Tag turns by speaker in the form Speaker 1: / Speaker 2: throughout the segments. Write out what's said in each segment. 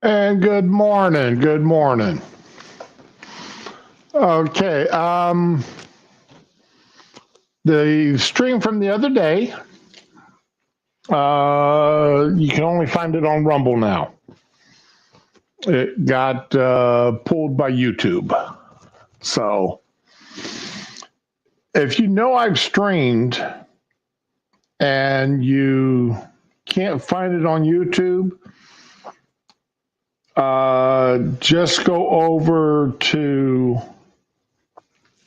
Speaker 1: And good morning. Good morning. Okay. The stream from the other day, you can only find it on Rumble now. It got pulled by YouTube. So if you know I've streamed and you can't find it on YouTube, just go over to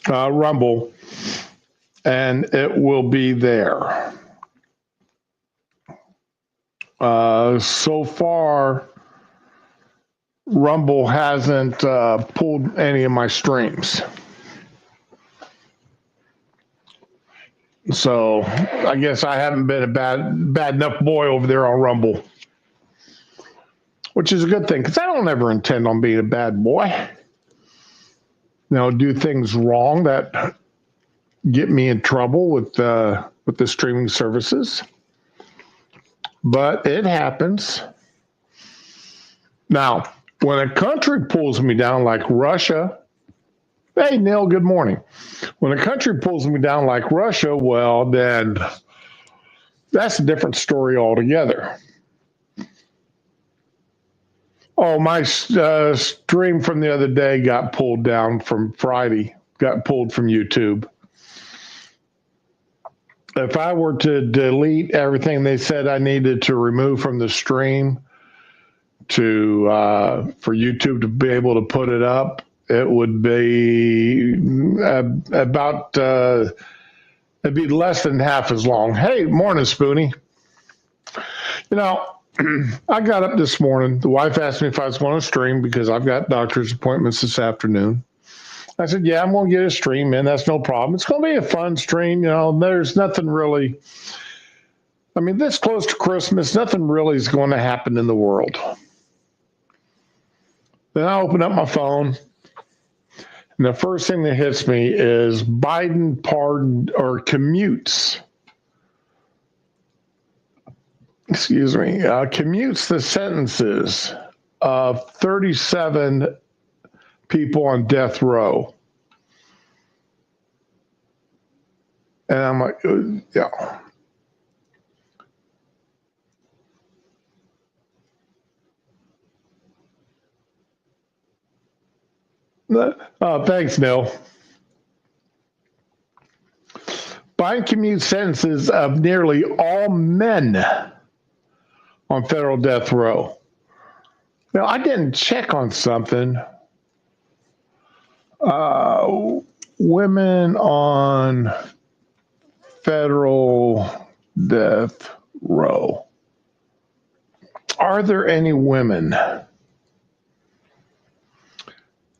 Speaker 1: Rumble and it will be there. So far, Rumble hasn't pulled any of my streams. So I guess I haven't been a bad enough boy over there on Rumble, which is a good thing because I don't ever intend on being a bad boy. Do things wrong that get me in trouble with the streaming services, but it happens. Now, when a country pulls me down like Russia, hey, Neil, good morning. When a country pulls me down like Russia, well, then that's a different story altogether. Oh, my stream from the other day got pulled down from Friday, got pulled from YouTube. If I were to delete everything they said I needed to remove from the stream for YouTube to be able to put it up, it would be about it'd be less than half as long. Hey, morning, Spoonie. I got up this morning. The wife asked me if I was going to stream because I've got doctor's appointments this afternoon. I said, yeah, I'm going to get a stream in. That's no problem. It's going to be a fun stream. There's nothing really, this close to Christmas, nothing really is going to happen in the world. Then I open up my phone, and the first thing that hits me is Biden pardoned or commutes the sentences of 37 people on death row. And I'm like, yeah. Thanks, Neil. Biden commutes sentences of nearly all men on federal death row. Now, I didn't check on something. Women on federal death row. Are there any women?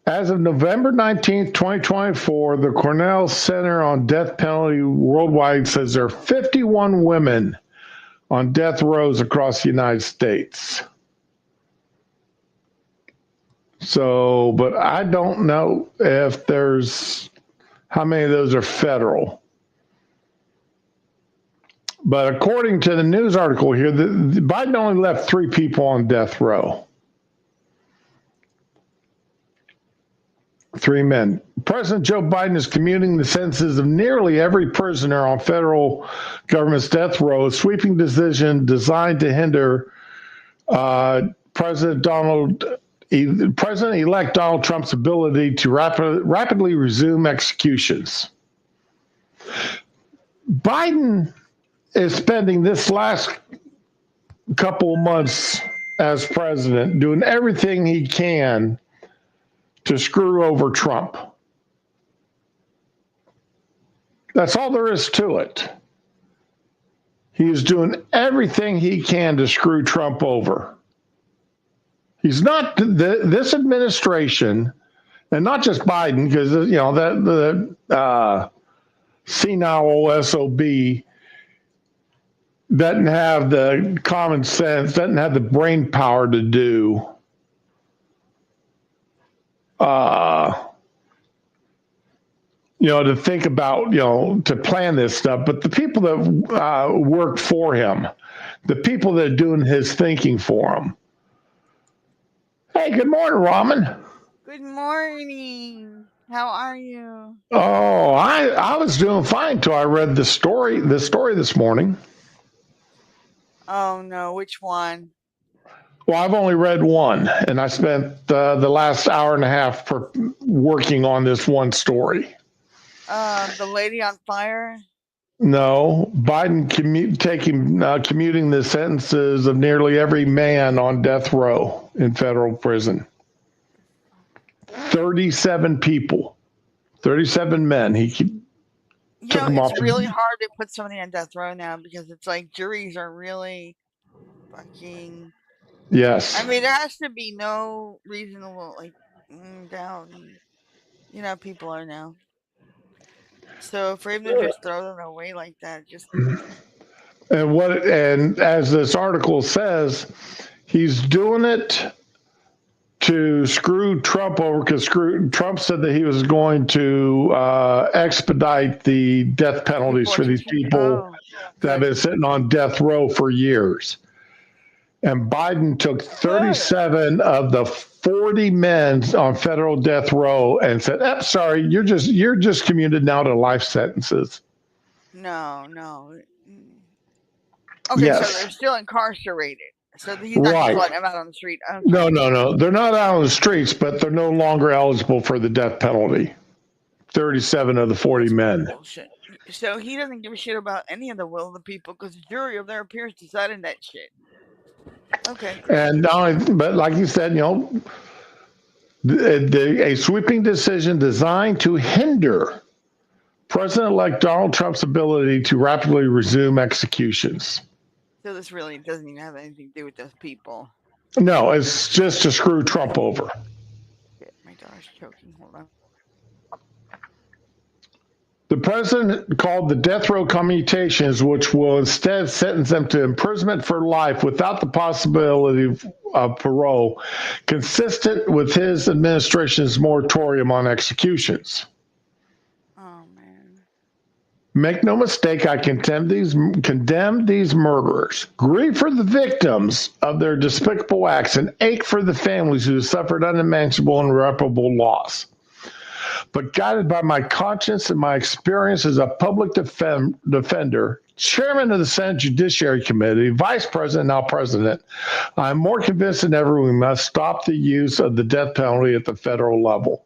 Speaker 1: As of November 19th, 2024, the Cornell Center on Death Penalty Worldwide says there are 51 women on death rows across the United States. So, but I don't know if how many of those are federal. But according to the news article here, Biden only left 3 people on death row. 3 men. President Joe Biden is commuting the sentences of nearly every prisoner on federal government's death row, a sweeping decision designed to hinder President-elect Donald Trump's ability to rapidly resume executions. Biden is spending this last couple of months as president doing everything he can to screw over Trump. That's all there is to it. He is doing everything he can to screw Trump over. He's not this administration, and not just Biden, because the senile SOB doesn't have the common sense, doesn't have the brain power to do to think about, to plan this stuff. But the people that work for him, the people that are doing his thinking for him, Hey, good morning, Raman.
Speaker 2: Good morning. How are you?
Speaker 1: Oh, I was doing fine till I read the story this morning.
Speaker 2: Oh no, which one?
Speaker 1: Well, I've only read one, and I spent the last hour and a half working on this one story.
Speaker 2: The lady on fire?
Speaker 1: No, Biden commuting the sentences of nearly every man on death row in federal prison. 37 people, 37 men. He took them off.
Speaker 2: It's really hard to put somebody on death row now because it's like juries are really fucking.
Speaker 1: Yes.
Speaker 2: I mean, there has to be no reasonable doubt. People are now. So for him to just throw them away like that, just
Speaker 1: And as this article says, he's doing it to screw Trump over because Trump said that he was going to expedite the death penalties for these people that have been sitting on death row for years. And Biden took 37 of the 40 men on federal death row and said, sorry, you're just commuted now to life sentences.
Speaker 2: No. Okay, yes. So they're still incarcerated. So he's not just letting them out on the street. Okay.
Speaker 1: No. They're not out on the streets, but they're no longer eligible for the death penalty. 37 of the 40 men.
Speaker 2: Bullshit. So he doesn't give a shit about any of the will of the people because the jury of their peers decided that shit. Okay.
Speaker 1: And but like you said, a sweeping decision designed to hinder President-elect Donald Trump's ability to rapidly resume executions.
Speaker 2: So this really doesn't even have anything to do with those people.
Speaker 1: No, it's just to screw Trump over.
Speaker 2: My daughter's choking. Hold on.
Speaker 1: The president called the death row commutations, which will instead sentence them to imprisonment for life without the possibility of parole, consistent with his administration's moratorium on executions. Make no mistake, I condemn these murderers, grieve for the victims of their despicable acts, and ache for the families who suffered unimaginable and irreparable loss. But guided by my conscience and my experience as a public defender, chairman of the Senate Judiciary Committee, vice president, now president, I'm more convinced than ever we must stop the use of the death penalty at the federal level.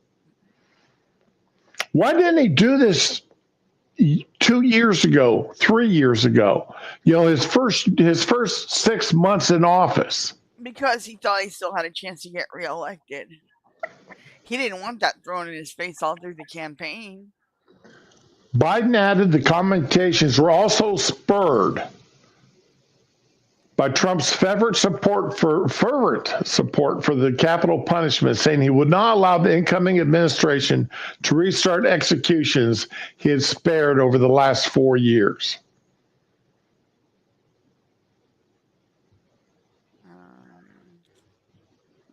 Speaker 1: Why didn't he do this 2 years ago, 3 years ago? His first 6 months in office.
Speaker 2: Because he thought he still had a chance to get reelected. He didn't want that thrown in his face all through the campaign.
Speaker 1: Biden added the commutations were also spurred by Trump's fervent support for the capital punishment, saying he would not allow the incoming administration to restart executions he had spared over the last 4 years.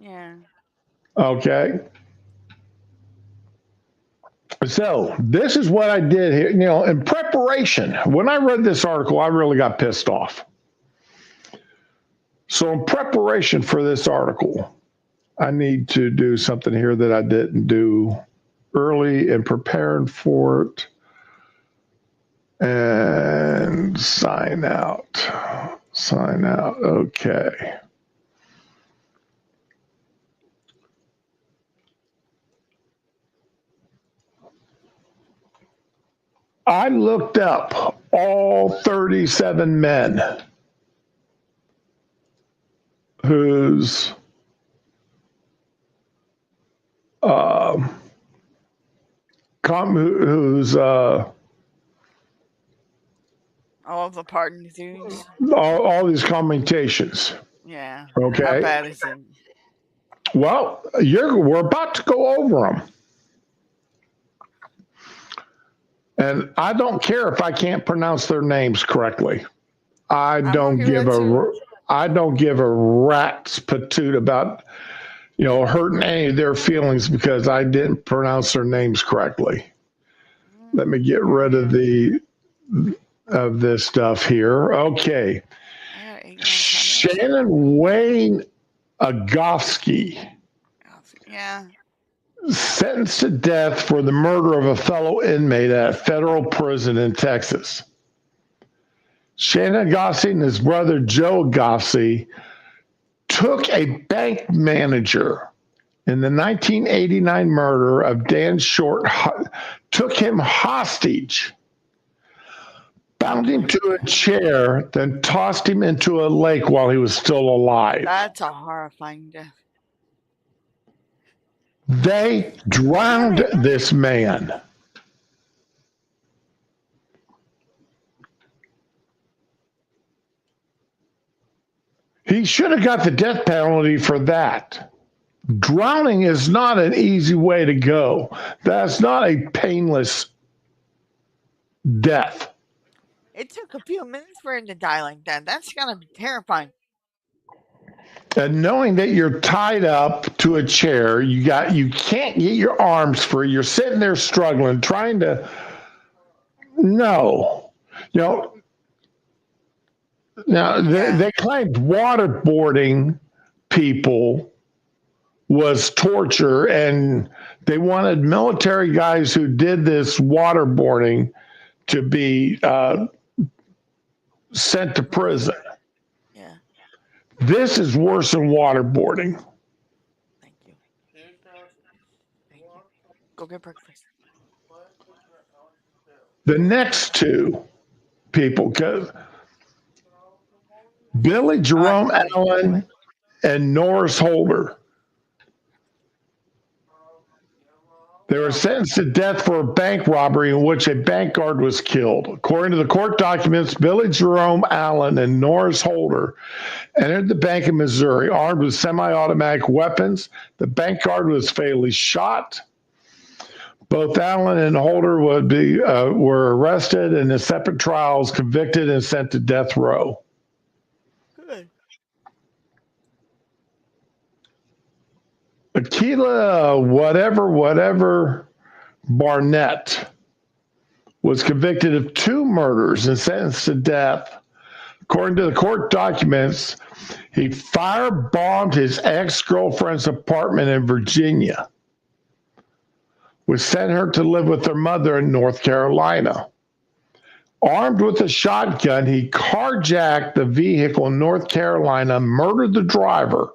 Speaker 2: Yeah.
Speaker 1: Okay. So this is what I did here. In preparation, when I read this article, I really got pissed off. So in preparation for this article, I need to do something here that I didn't do early in preparing for it. And sign out. Okay. I looked up all 37 men whose all
Speaker 2: of the pardon dudes.
Speaker 1: All these commutations.
Speaker 2: Yeah.
Speaker 1: Okay.
Speaker 2: How bad is it?
Speaker 1: Well, we're about to go over them. And I don't care if I can't pronounce their names correctly. I don't give a rat's patoot about, hurting any of their feelings because I didn't pronounce their names correctly. Let me get rid of this stuff here. Okay. Shannon Wayne Agofsky
Speaker 2: Yeah.
Speaker 1: sentenced to death for the murder of a fellow inmate at a federal prison in Texas. Shannon Agassi and his brother Joe Agassi took a bank manager in the 1989 murder of Dan Short, took him hostage, bound him to a chair, then tossed him into a lake while he was still alive.
Speaker 2: That's a horrifying death.
Speaker 1: They drowned this man. He should have got the death penalty for that. Drowning is not an easy way to go. That's not a painless death.
Speaker 2: It took a few minutes for him to die like that. That's gotta be terrifying.
Speaker 1: And knowing that you're tied up to a chair, you can't get your arms free. You're sitting there struggling, trying to. No, Now they claimed waterboarding people was torture, and they wanted military guys who did this waterboarding to be sent to prison.
Speaker 2: Yeah.
Speaker 1: This is worse than waterboarding.
Speaker 2: Thank you. Go get breakfast.
Speaker 1: The next two people, Billy Jerome Allen and Norris Holder. They were sentenced to death for a bank robbery in which a bank guard was killed. According to the court documents, Billy Jerome Allen and Norris Holder entered the bank in Missouri armed with semi-automatic weapons. The bank guard was fatally shot. Both Allen and Holder were arrested and in separate trials, convicted and sent to death row.
Speaker 2: Good.
Speaker 1: Akilah, whatever Barnett was convicted of 2 murders and sentenced to death. According to the court documents, he firebombed his ex-girlfriend's apartment in Virginia, which sent her to live with her mother in North Carolina. Armed with a shotgun, he carjacked the vehicle in North Carolina, murdered the driver.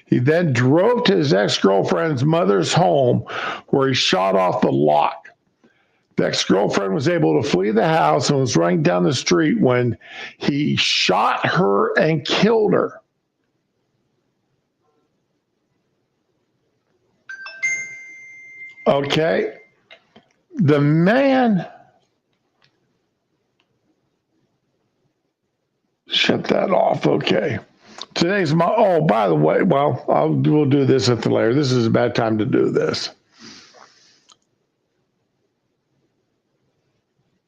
Speaker 1: He then drove to his ex-girlfriend's mother's home where he shot off the lock. The ex-girlfriend was able to flee the house and was running down the street when he shot her and killed her. Okay. The man, shut that off. Okay. Today's by the way, we'll do this at the later. This is a bad time to do this.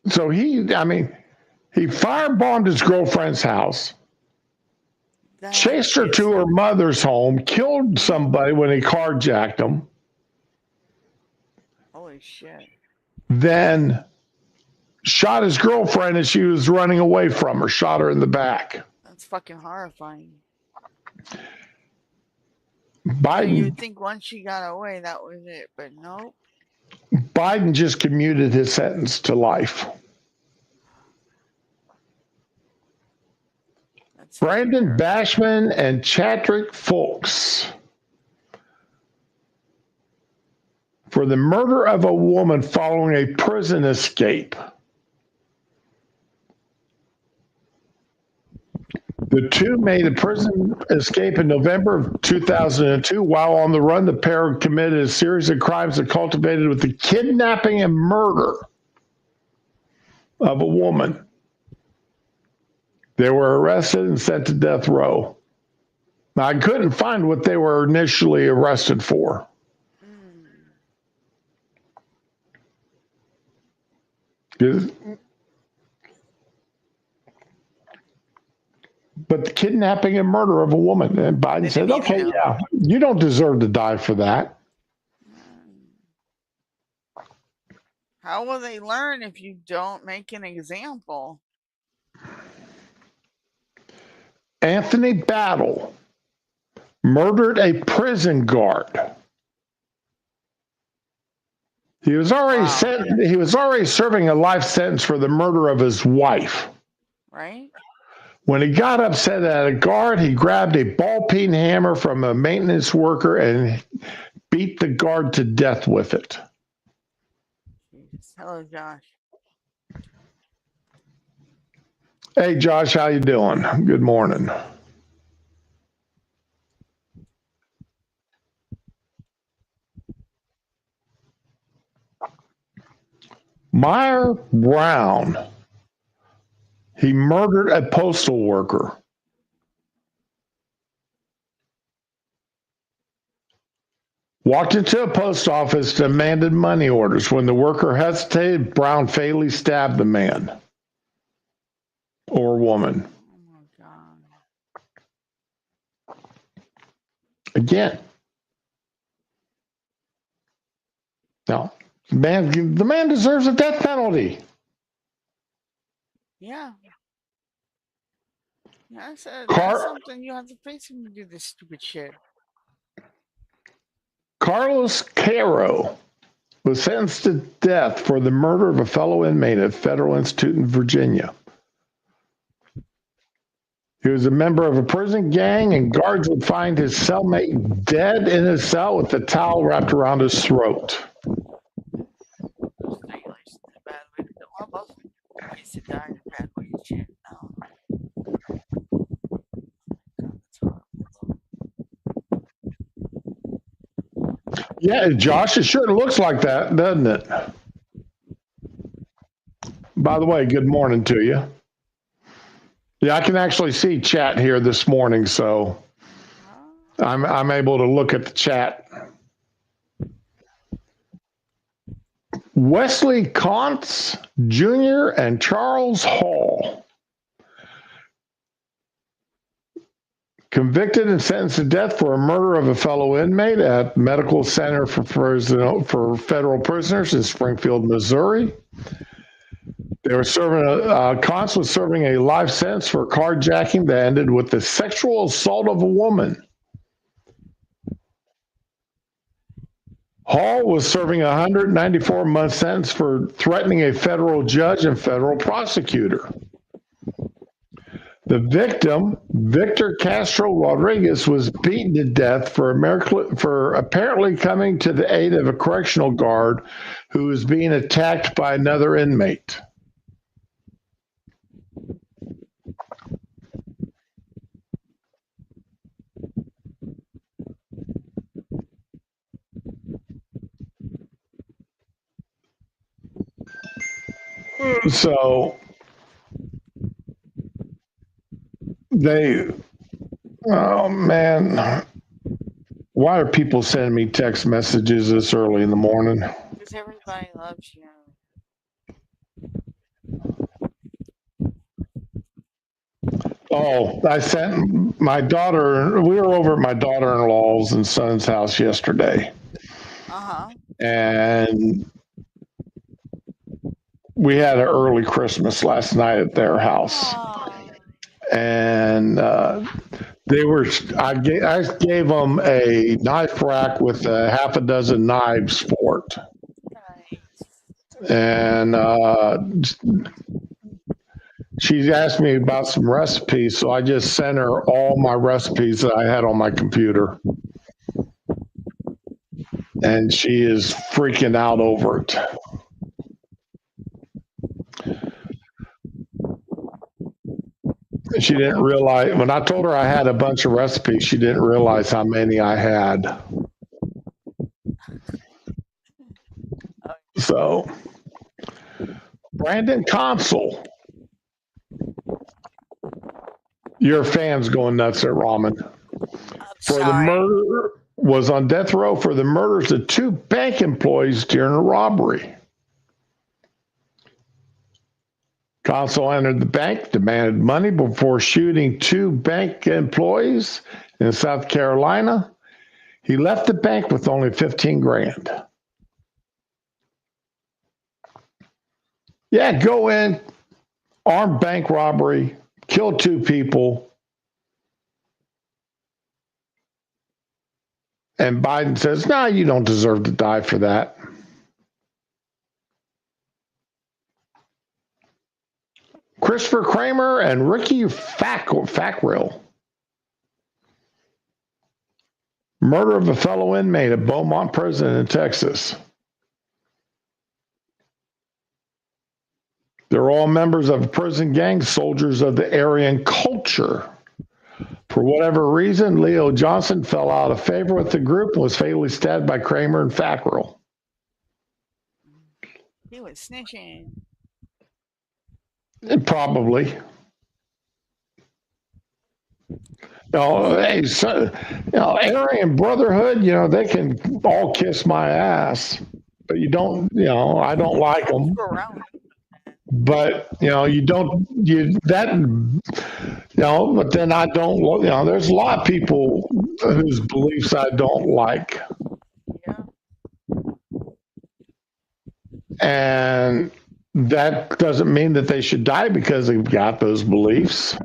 Speaker 1: So he firebombed his girlfriend's house, chased her to her mother's home, killed somebody when he carjacked them.
Speaker 2: Holy shit.
Speaker 1: Then shot his girlfriend as she was running away from her, shot her in the back.
Speaker 2: That's fucking horrifying.
Speaker 1: Biden,
Speaker 2: you'd think once she got away, that was it, but nope.
Speaker 1: Biden just commuted his sentence to life. That's Brandon Bashman and Chadrick Folks for the murder of a woman following a prison escape. The two made a prison escape in November of 2002. While on the run, the pair committed a series of crimes that culminated with the kidnapping and murder of a woman. They were arrested and sent to death row. Now, I couldn't find what they were initially arrested for. But the kidnapping and murder of a woman. And Biden said, okay, yeah, you don't deserve to die for that.
Speaker 2: How will they learn if you don't make an example?
Speaker 1: Anthony Battle murdered a prison guard He was already
Speaker 2: Wow.
Speaker 1: he was already serving a life sentence for the murder of his wife.
Speaker 2: Right?
Speaker 1: When he got upset at a guard, he grabbed a ball peen hammer from a maintenance worker and beat the guard to death with it.
Speaker 2: Jesus. Hello, Josh.
Speaker 1: Hey, Josh, how you doing? Good morning. Meyer Brown, he murdered a postal worker. Walked into a post office, demanded money orders. When the worker hesitated, Brown fatally stabbed the man or woman.
Speaker 2: Oh my God.
Speaker 1: Again. Now, the man deserves a death penalty.
Speaker 2: Yeah. Yeah, that's
Speaker 1: Car-
Speaker 2: something you have to face when you do this stupid shit.
Speaker 1: Carlos Caro was sentenced to death for the murder of a fellow inmate at Federal Institute in Virginia. He was a member of a prison gang, and guards would find his cellmate dead in his cell with a towel wrapped around his throat.
Speaker 2: Those regulations are bad way to do. Well, both ways to die is bad way to shit. No. God, that's horrible.
Speaker 1: Yeah, Josh, it sure looks like that, doesn't it? By the way, good morning to you. Yeah, I can actually see chat here this morning, so I'm able to look at the chat. Wesley Kontz Jr. and Charles Hall, convicted and sentenced to death for a murder of a fellow inmate at Medical Center for Federal Prisoners in Springfield, Missouri. They were serving Kontz was serving a life sentence for carjacking that ended with the sexual assault of a woman. Hall was serving a 194-month sentence for threatening a federal judge and federal prosecutor. The victim, Victor Castro Rodriguez, was beaten to death for apparently coming to the aid of a correctional guard who was being attacked by another inmate. So oh man, why are people sending me text messages this early in the morning?
Speaker 2: Because everybody loves you.
Speaker 1: Oh, I sent my daughter, we were over at my daughter-in-law's and son's house yesterday.
Speaker 2: Uh-huh.
Speaker 1: And we had an early Christmas last night at their house.
Speaker 2: Aww.
Speaker 1: And I gave them a knife rack with a half a dozen knives for it.
Speaker 2: Nice.
Speaker 1: And she asked me about some recipes, so I just sent her all my recipes that I had on my computer. And she is freaking out over it. She didn't realize, when I told her I had a bunch of recipes, she didn't realize how many I had. So, Brandon Consul, your fans going nuts at Ramen. The murder was on death row for the murders of two bank employees during a robbery. Consul entered the bank, demanded money before shooting two bank employees in South Carolina. He left the bank with only 15 grand. Yeah, go in, armed bank robbery, kill two people. And Biden says, no, you don't deserve to die for that. Christopher Kramer and Ricky Fackrell. Murder of a fellow inmate at Beaumont Prison in Texas. They're all members of a prison gang, soldiers of the Aryan culture. For whatever reason, Leo Johnson fell out of favor with the group and was fatally stabbed by Kramer and Fackrell.
Speaker 2: He was snitching.
Speaker 1: Probably. Hey, so, Aryan Brotherhood, they can all kiss my ass, but you don't, I don't like them. But you don't, but then I don't, there's a lot of people whose beliefs I don't like.
Speaker 2: Yeah.
Speaker 1: And that doesn't mean that they should die because they've got those beliefs.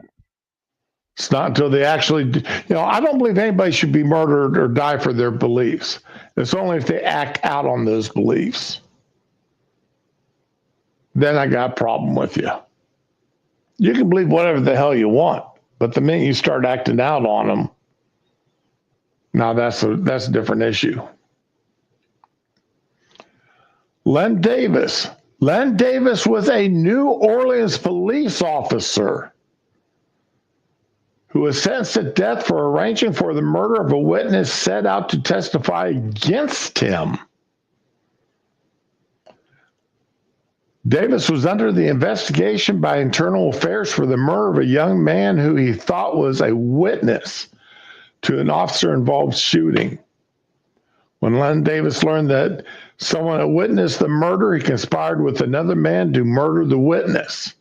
Speaker 1: It's not until they actually, I don't believe anybody should be murdered or die for their beliefs. It's only if they act out on those beliefs. Then I got a problem with you. You can believe whatever the hell you want, but the minute you start acting out on them, now that's a different issue. Len Davis. Len Davis was a New Orleans police officer who was sentenced to death for arranging for the murder of a witness set out to testify against him. Davis was under the investigation by Internal Affairs for the murder of a young man who he thought was a witness to an officer-involved shooting. When Len Davis learned that someone had witnessed the murder, he conspired with another man to murder the witness.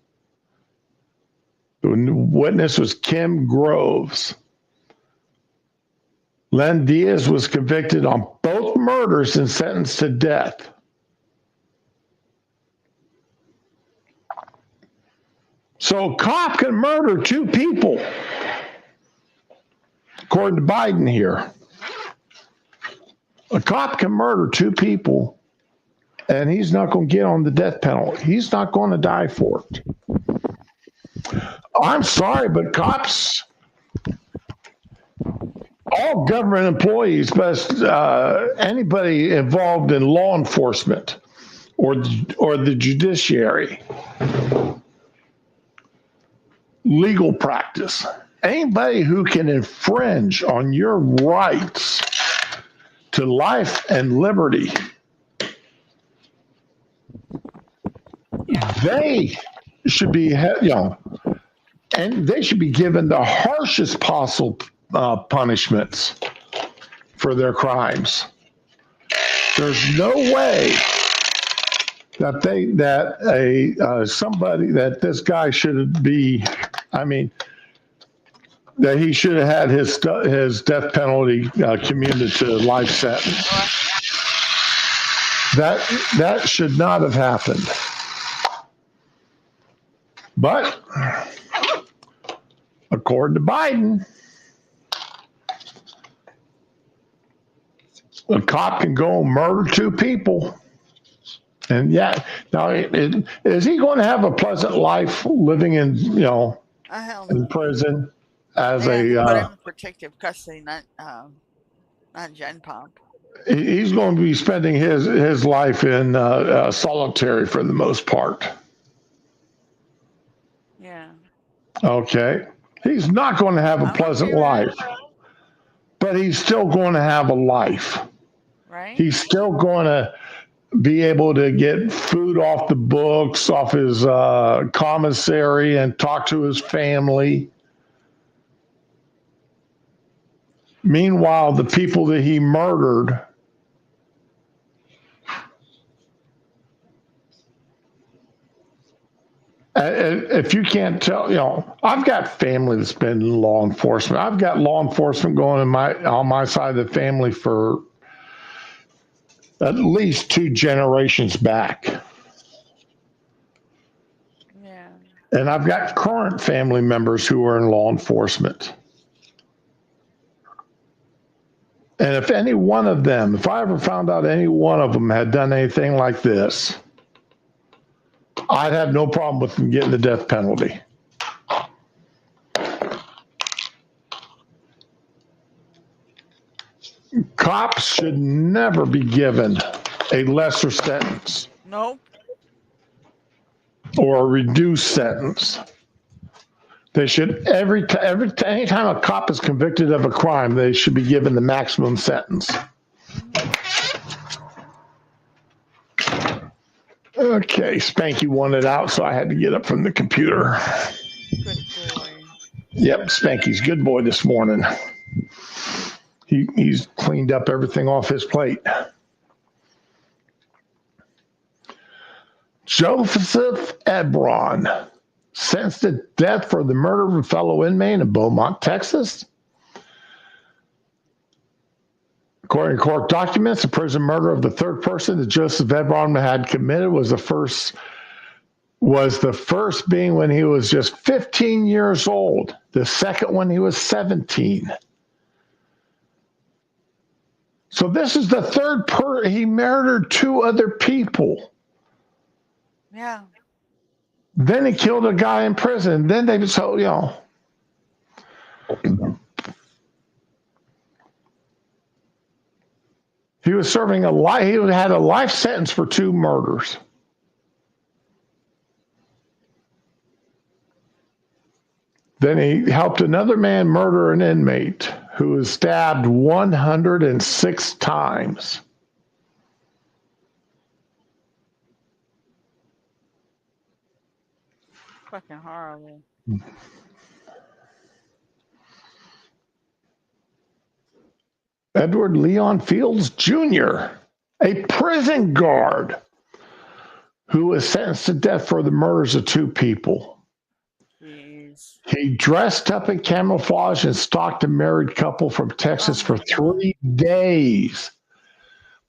Speaker 1: The witness was Kim Groves. Len Diaz was convicted on both murders and sentenced to death. So a cop can murder two people, according to Biden here. A cop can murder two people, and he's not going to get on the death penalty. He's not going to die for it. I'm sorry, but cops, all government employees, but anybody involved in law enforcement or the judiciary, legal practice, anybody who can infringe on your rights to life and liberty, they should be, and they should be given the harshest possible punishments for their crimes. There's no way that this guy should be. I mean, that he should have had his death penalty commuted to life sentence. That should not have happened. But according to Biden, a cop can go and murder two people. And now is he going to have a pleasant life living in in prison as
Speaker 2: put him in protective custody, not Gen Pop.
Speaker 1: He's going to be spending his life in solitary for the most part.
Speaker 2: Yeah.
Speaker 1: Okay. He's not going to have a pleasant life, but he's still going to have a life.
Speaker 2: Right.
Speaker 1: He's still going to be able to get food off the books, off his commissary, and talk to his family. Meanwhile, the people that he murdered, if you can't tell, I've got family that's been in law enforcement. I've got law enforcement going on my side of the family for at least 2 generations back.
Speaker 2: Yeah.
Speaker 1: And I've got current family members who are in law enforcement. And if any one of them, if I ever found out any one of them had done anything like this, I'd have no problem with them getting the death penalty. Cops should never be given a lesser sentence
Speaker 2: Nope.
Speaker 1: or a reduced sentence. They should anytime a cop is convicted of a crime, they should be given the maximum sentence. Okay, Spanky wanted out, so I had to get up from the computer.
Speaker 2: Good boy.
Speaker 1: Yep, Spanky's good boy this morning. He's cleaned up everything off his plate. Joseph Ebron, sentenced to death for the murder of a fellow inmate in Beaumont, Texas. According to court documents, the prison murder of the third person that Joseph Ebron had committed was the first being when he was just 15 years old. The second one, he was 17. So this is the third he murdered 2 other people.
Speaker 2: Yeah.
Speaker 1: Then he killed a guy in prison. Then he was serving he had a life sentence for 2 murders. Then he helped another man murder an inmate who was stabbed 106 times.
Speaker 2: Fucking horrible.
Speaker 1: Edward Leon Fields Jr., a prison guard who was sentenced to death for the murders of 2 people.
Speaker 2: Jeez.
Speaker 1: He dressed up in camouflage and stalked a married couple from Texas for 3 days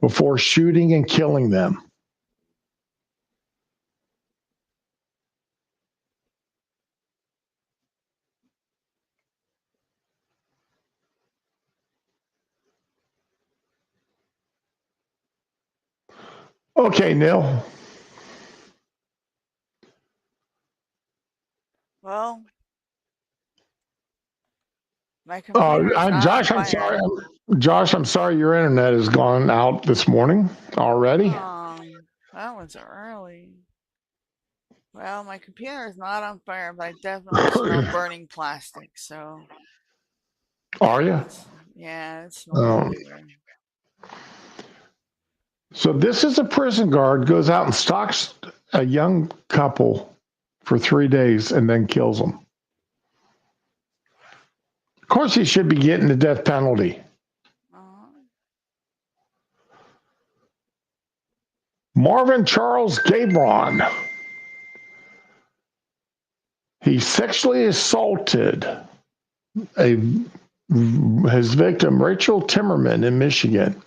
Speaker 1: before shooting and killing them. Okay, Neil.
Speaker 2: Well, my computer
Speaker 1: Josh, I'm sorry. Josh, I'm sorry your internet has gone out this morning already.
Speaker 2: That was early. Well, my computer is not on fire, but I definitely smell burning plastic. So.
Speaker 1: Are you?
Speaker 2: Yeah, it's not everywhere.
Speaker 1: So this is a prison guard, goes out and stalks a young couple for 3 days and then kills them. Of course, he should be getting the death penalty. Marvin Charles Gabron. He sexually assaulted his victim, Rachel Timmerman, in Michigan.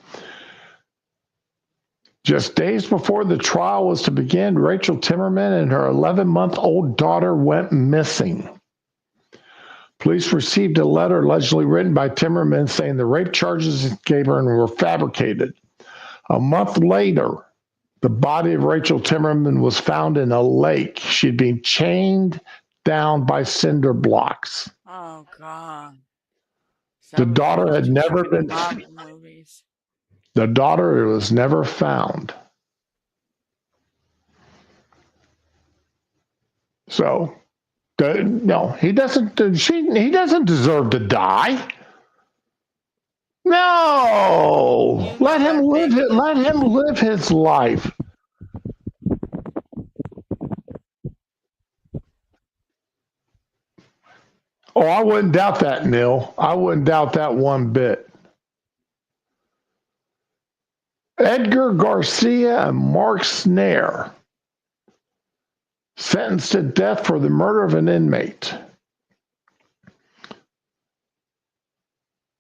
Speaker 1: Just days before the trial was to begin, Rachel Timmerman and her 11-month-old daughter went missing. Police received a letter allegedly written by Timmerman saying the rape charges against Gabron were fabricated. A month later, the body of Rachel Timmerman was found in a lake. She'd been chained down by cinder blocks.
Speaker 2: Oh, God.
Speaker 1: The daughter had never been... The daughter was never found. So, no, he doesn't deserve to die. No, let him live his life. Oh, I wouldn't doubt that, Neil. I wouldn't doubt that one bit. Edgar Garcia and Mark Snare, sentenced to death for the murder of an inmate.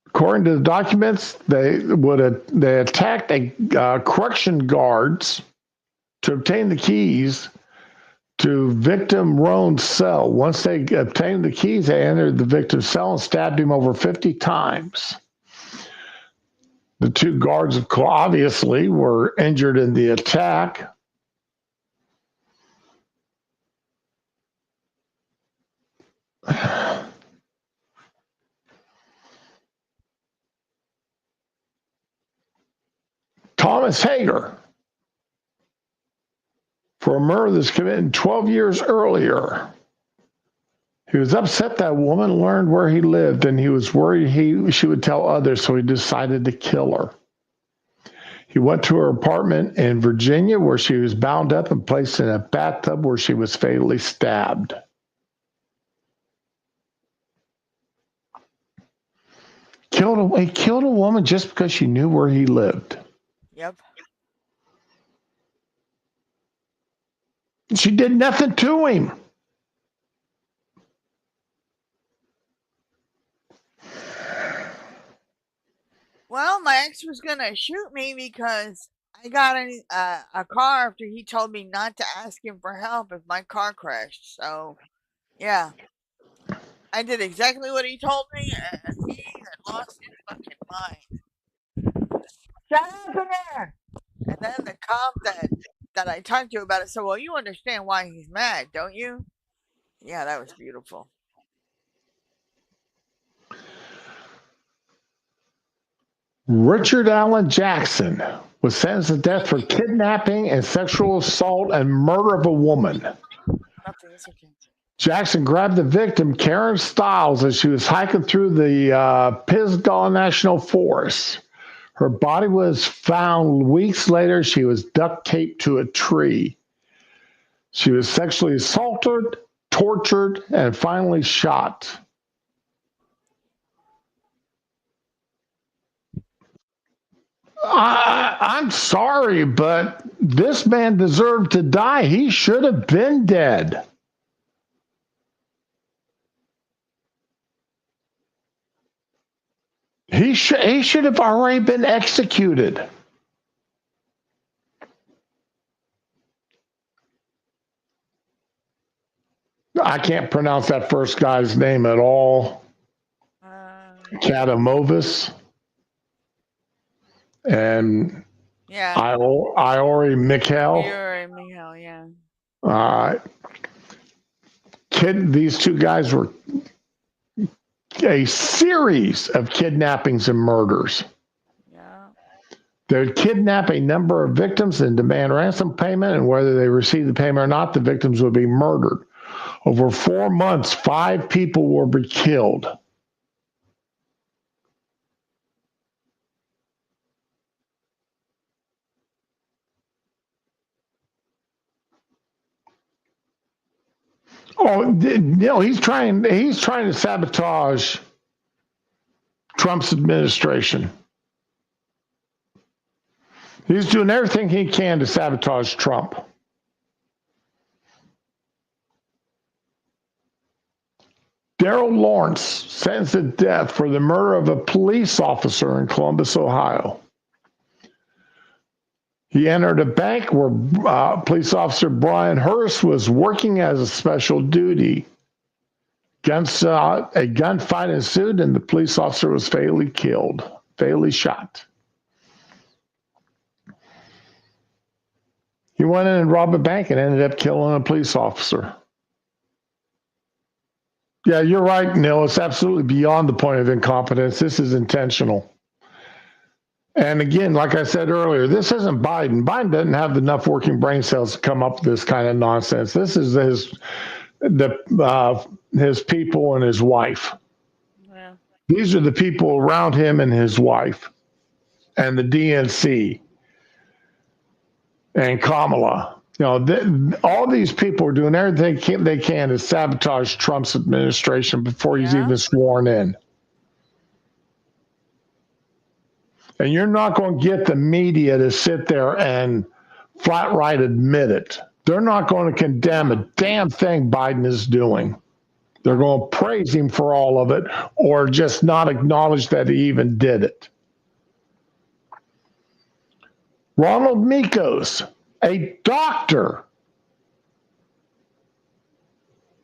Speaker 1: According to the documents, they attacked correction guards to obtain the keys to victim Roan's cell. Once they obtained the keys, they entered the victim's cell and stabbed him over 50 times. The 2 guards, obviously, were injured in the attack. Thomas Hager, for a murder that's committed 12 years earlier. He was upset that woman learned where he lived, and he was worried she would tell others, so he decided to kill her. He went to her apartment in Virginia, where she was bound up and placed in a bathtub where she was fatally stabbed. He killed a woman just because she knew where he lived.
Speaker 2: Yep.
Speaker 1: She did nothing to him.
Speaker 2: Well, my ex was gonna shoot me because I got a car after he told me not to ask him for help if my car crashed. So, yeah, I did exactly what he told me, and he had lost his fucking mind. Shut up in there! And then the cop that I talked to about it said, "Well, you understand why he's mad, don't you?" Yeah, that was beautiful.
Speaker 1: Richard Allen Jackson was sentenced to death for kidnapping and sexual assault and murder of a woman.
Speaker 2: Nothing. It's okay.
Speaker 1: Jackson grabbed the victim, Karen Stiles, as she was hiking through the Pisgah National Forest. Her body was found weeks later. She was duct taped to a tree. She was sexually assaulted, tortured, and finally shot. I'm sorry, but this man deserved to die. He should have been dead. He should have already been executed. I can't pronounce that first guy's name at all. Katamovis. And
Speaker 2: yeah,
Speaker 1: Iori Mikhail.
Speaker 2: Iori Mikhail, yeah.
Speaker 1: These two guys were a series of kidnappings and murders.
Speaker 2: Yeah.
Speaker 1: They would kidnap a number of victims and demand ransom payment, and whether they received the payment or not, the victims would be murdered. Over 4 months, 5 people were killed. Oh, no, he's trying to sabotage Trump's administration. He's doing everything he can to sabotage Trump. Daryl Lawrence sentenced to death for the murder of a police officer in Columbus, Ohio. He entered a bank where police officer Brian Hurst was working as a special duty. A gunfight ensued, and the police officer was fatally shot. He went in and robbed a bank and ended up killing a police officer. Yeah, you're right, Neil. It's absolutely beyond the point of incompetence. This is intentional. And again, like I said earlier, this isn't Biden. Biden doesn't have enough working brain cells to come up with this kind of nonsense. This is his people and his wife.
Speaker 2: Yeah.
Speaker 1: These are the people around him and his wife, and the DNC, and Kamala. All these people are doing everything they can to sabotage Trump's administration before he's even sworn in. And you're not going to get the media to sit there and flat right admit it. They're not going to condemn a damn thing Biden is doing. They're going to praise him for all of it, or just not acknowledge that he even did it. Ronald Mikos, a doctor.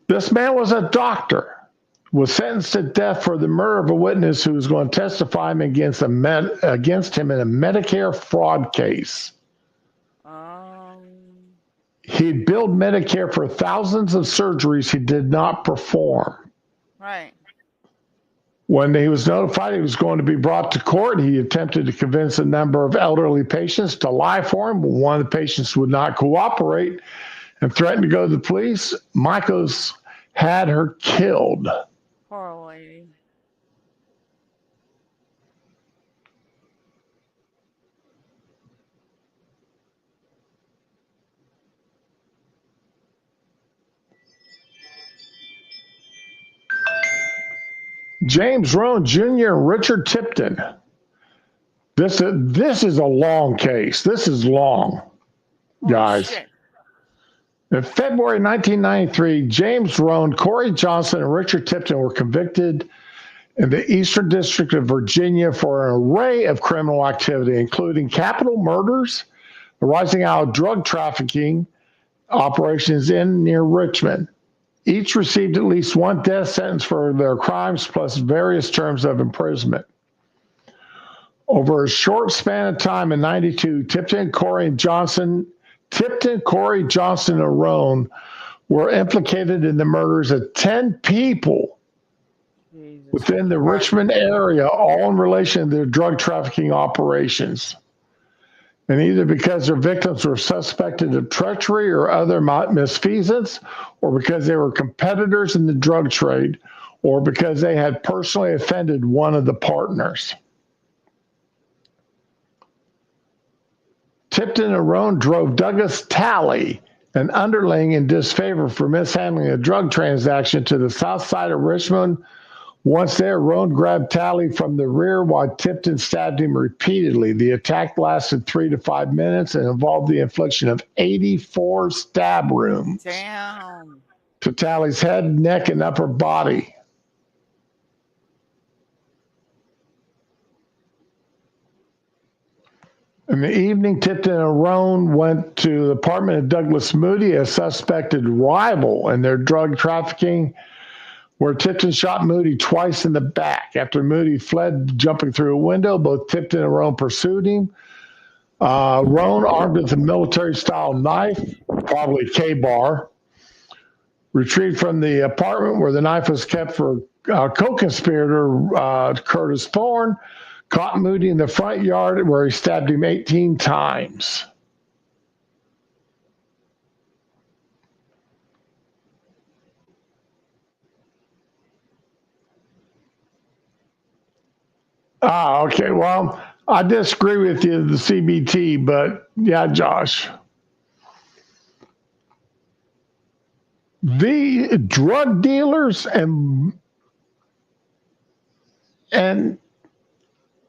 Speaker 1: This man was a doctor. Was sentenced to death for the murder of a witness who was going to testify against him in a Medicare fraud case. He billed Medicare for thousands of surgeries he did not perform.
Speaker 2: Right.
Speaker 1: When he was notified he was going to be brought to court, he attempted to convince a number of elderly patients to lie for him, but one of the patients would not cooperate and threatened to go to the police. Michaels had her killed.
Speaker 2: Poor lady.
Speaker 1: James Roan Jr. and Richard Tipton. This is a long case. This is long, guys.
Speaker 2: Shit.
Speaker 1: In February 1993, James Roan, Corey Johnson, and Richard Tipton were convicted in the Eastern District of Virginia for an array of criminal activity, including capital murders arising out of drug trafficking operations in near Richmond. Each received at least one death sentence for their crimes, plus various terms of imprisonment. Over a short span of time in 92, Tipton, Corey, Johnson, and Roan were implicated in the murders of 10 people within the Richmond area, all in relation to their drug trafficking operations. And either because their victims were suspected of treachery or other misfeasance, or because they were competitors in the drug trade, or because they had personally offended one of the partners. Tipton and Roan drove Douglas Talley, an underling in disfavor for mishandling a drug transaction, to the south side of Richmond. Once there, Roan grabbed Talley from the rear while Tipton stabbed him repeatedly. The attack lasted 3 to 5 minutes and involved the infliction of 84 stab wounds to Talley's head, neck, and upper body. In the evening, Tipton and Roan went to the apartment of Douglas Moody, a suspected rival in their drug trafficking, where Tipton shot Moody twice in the back. After Moody fled, jumping through a window, both Tipton and Roan pursued him. Roan, armed with a military-style knife, probably K-bar, retrieved from the apartment where the knife was kept for co-conspirator Curtis Thorne, caught Moody in the front yard where he stabbed him 18 times. Okay. Well, I disagree with you, the CBT, but yeah, Josh. The drug dealers and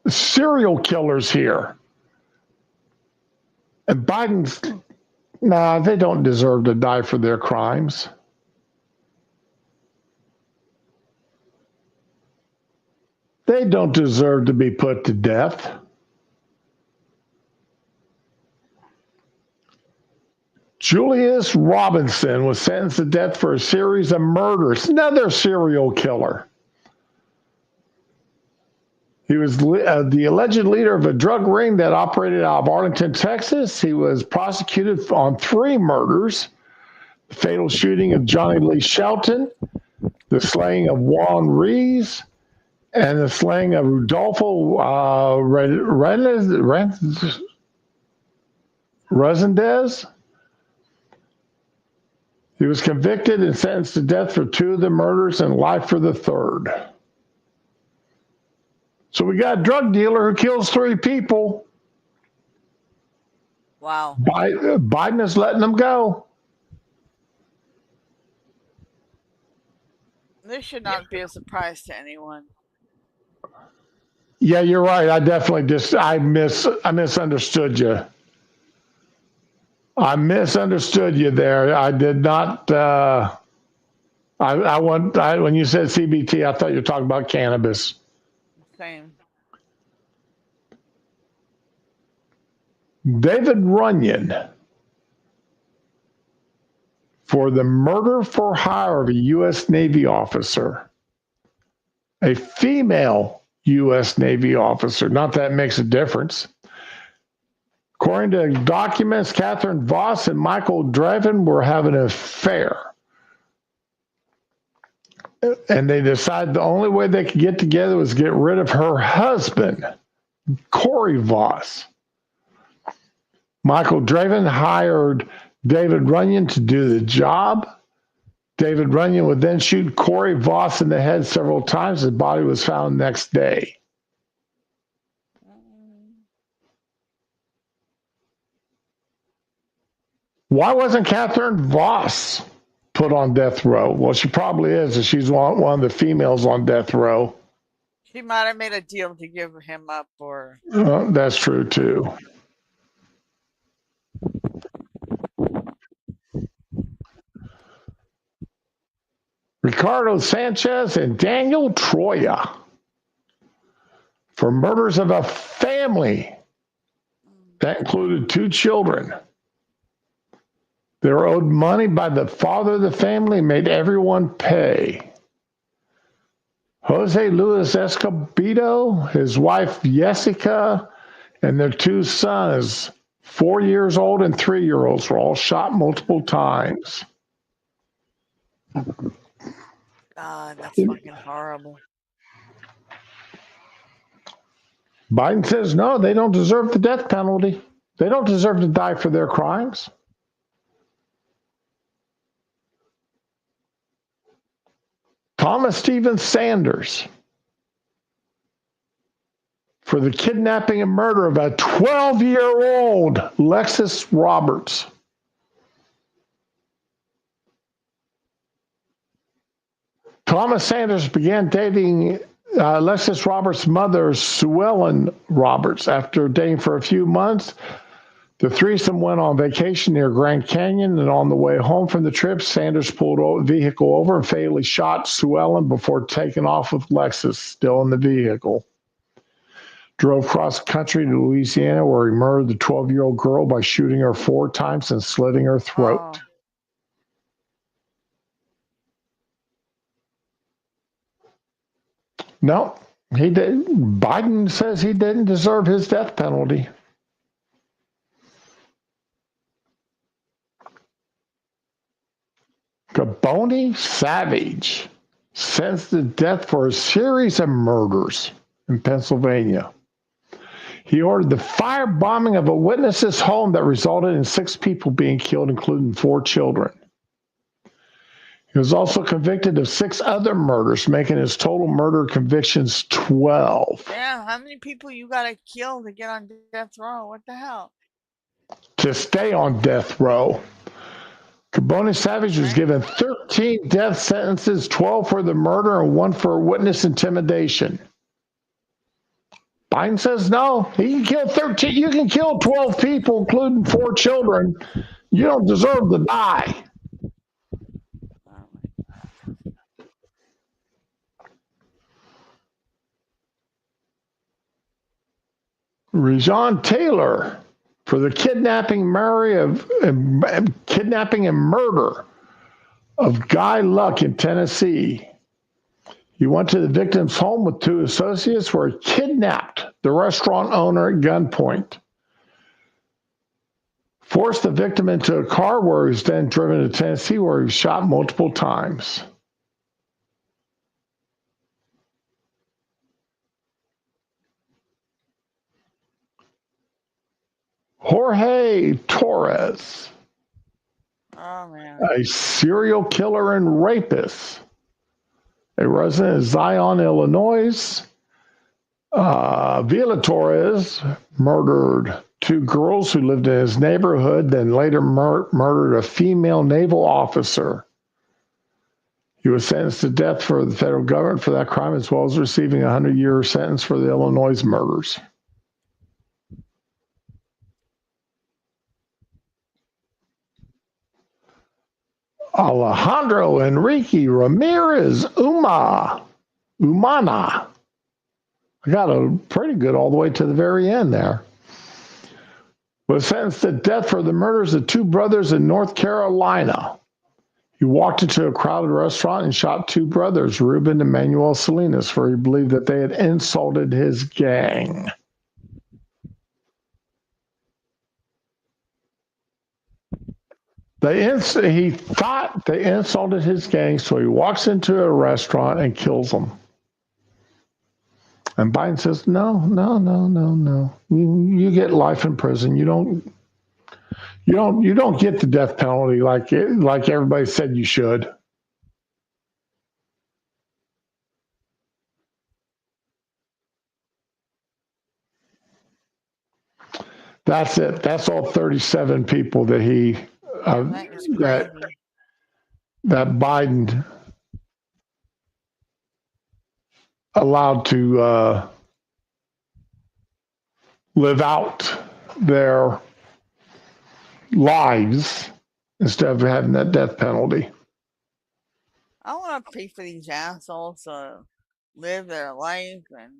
Speaker 1: serial killers here, and Biden's, they don't deserve to die for their crimes. They don't deserve to be put to death. Julius Robinson was sentenced to death for a series of murders. Another serial killer. He was the alleged leader of a drug ring that operated out of Arlington, Texas. He was prosecuted on 3 murders: the fatal shooting of Johnny Lee Shelton, the slaying of Juan Rees, and the slaying of Rudolfo Resendez. He was convicted and sentenced to death for 2 of the murders and life for the 3rd. So we got a drug dealer who kills 3 people.
Speaker 2: Wow.
Speaker 1: Biden is letting them go.
Speaker 2: This should not be a surprise to anyone.
Speaker 1: Yeah, you're right. I definitely I misunderstood you. I misunderstood you there. I did not. When you said CBT, I thought you were talking about cannabis.
Speaker 2: Same.
Speaker 1: David Runyon, for the murder for hire of a U.S. Navy officer, a female U.S. Navy officer. Not that it makes a difference. According to documents, Catherine Voss and Michael Draven were having an affair. and they decided the only way they could get together was get rid of her husband, Corey Voss. Michael Draven hired David Runyon to do the job. David Runyon would then shoot Corey Voss in the head several times. His body was found next day. Why wasn't Catherine Voss put on death row? Well, she probably is, and she's one of the females on death row.
Speaker 2: She might have made a deal to give him up, or
Speaker 1: That's true too. Ricardo Sanchez and Daniel Troya for murders of a family that included 2 children. They were owed money by the father of the family, made everyone pay. Jose Luis Escobedo, his wife Jessica, and their 2 sons, 4 years old and 3-year-olds, were all shot multiple times.
Speaker 2: God, that's fucking horrible.
Speaker 1: Biden says, no, they don't deserve the death penalty. They don't deserve to die for their crimes. Thomas Stephen Sanders for the kidnapping and murder of a 12-year-old Lexus Roberts. Thomas Sanders began dating Lexus Roberts' mother, Sue Ellen Roberts. After dating for a few months, the threesome went on vacation near Grand Canyon, and on the way home from the trip, Sanders pulled the vehicle over and fatally shot Sue Ellen before taking off with Lexus, still in the vehicle. Drove cross country to Louisiana, where he murdered the 12-year-old girl by shooting her 4 times and slitting her throat.
Speaker 2: Oh.
Speaker 1: No, he did. Biden says he didn't deserve his death penalty. Gaboni Savage sentenced to death for a series of murders in Pennsylvania. He ordered the firebombing of a witness's home that resulted in 6 people being killed, including 4 children. He was also convicted of 6 other murders, making his total murder convictions 12.
Speaker 2: Yeah, how many people you gotta kill to get on death row? What the hell?
Speaker 1: To stay on death row. Gaboni Savage was given 13 death sentences, 12 for the murder and 1 for witness intimidation. Biden says no, he can kill 13. You can kill 12 people, including 4 children. You don't deserve to die. Rejon Taylor for the kidnapping and murder of Guy Luck in Tennessee. He went to the victim's home with 2 associates where he kidnapped the restaurant owner at gunpoint, forced the victim into a car where he was then driven to Tennessee, where he was shot multiple times. Jorge Torres, a serial killer and rapist, a resident of Zion, Illinois. Villa Torres murdered 2 girls who lived in his neighborhood, then later murdered a female naval officer. He was sentenced to death for the federal government for that crime, as well as receiving a 100-year sentence for the Illinois murders. Alejandro Enrique Ramirez Umana. I got a pretty good all the way to the very end there. Was sentenced to death for the murders of 2 brothers in North Carolina. He walked into a crowded restaurant and shot 2 brothers, Ruben and Manuel Salinas, for he believed that they had insulted his gang. He thought they insulted his gang, so he walks into a restaurant and kills them. And Biden says, no, no, no, no, no. You get life in prison. You don't get the death penalty like everybody said you should. That's it. That's all 37 people that he that Biden allowed to live out their lives instead of having that death penalty.
Speaker 2: I want to pay for these assholes to live their life and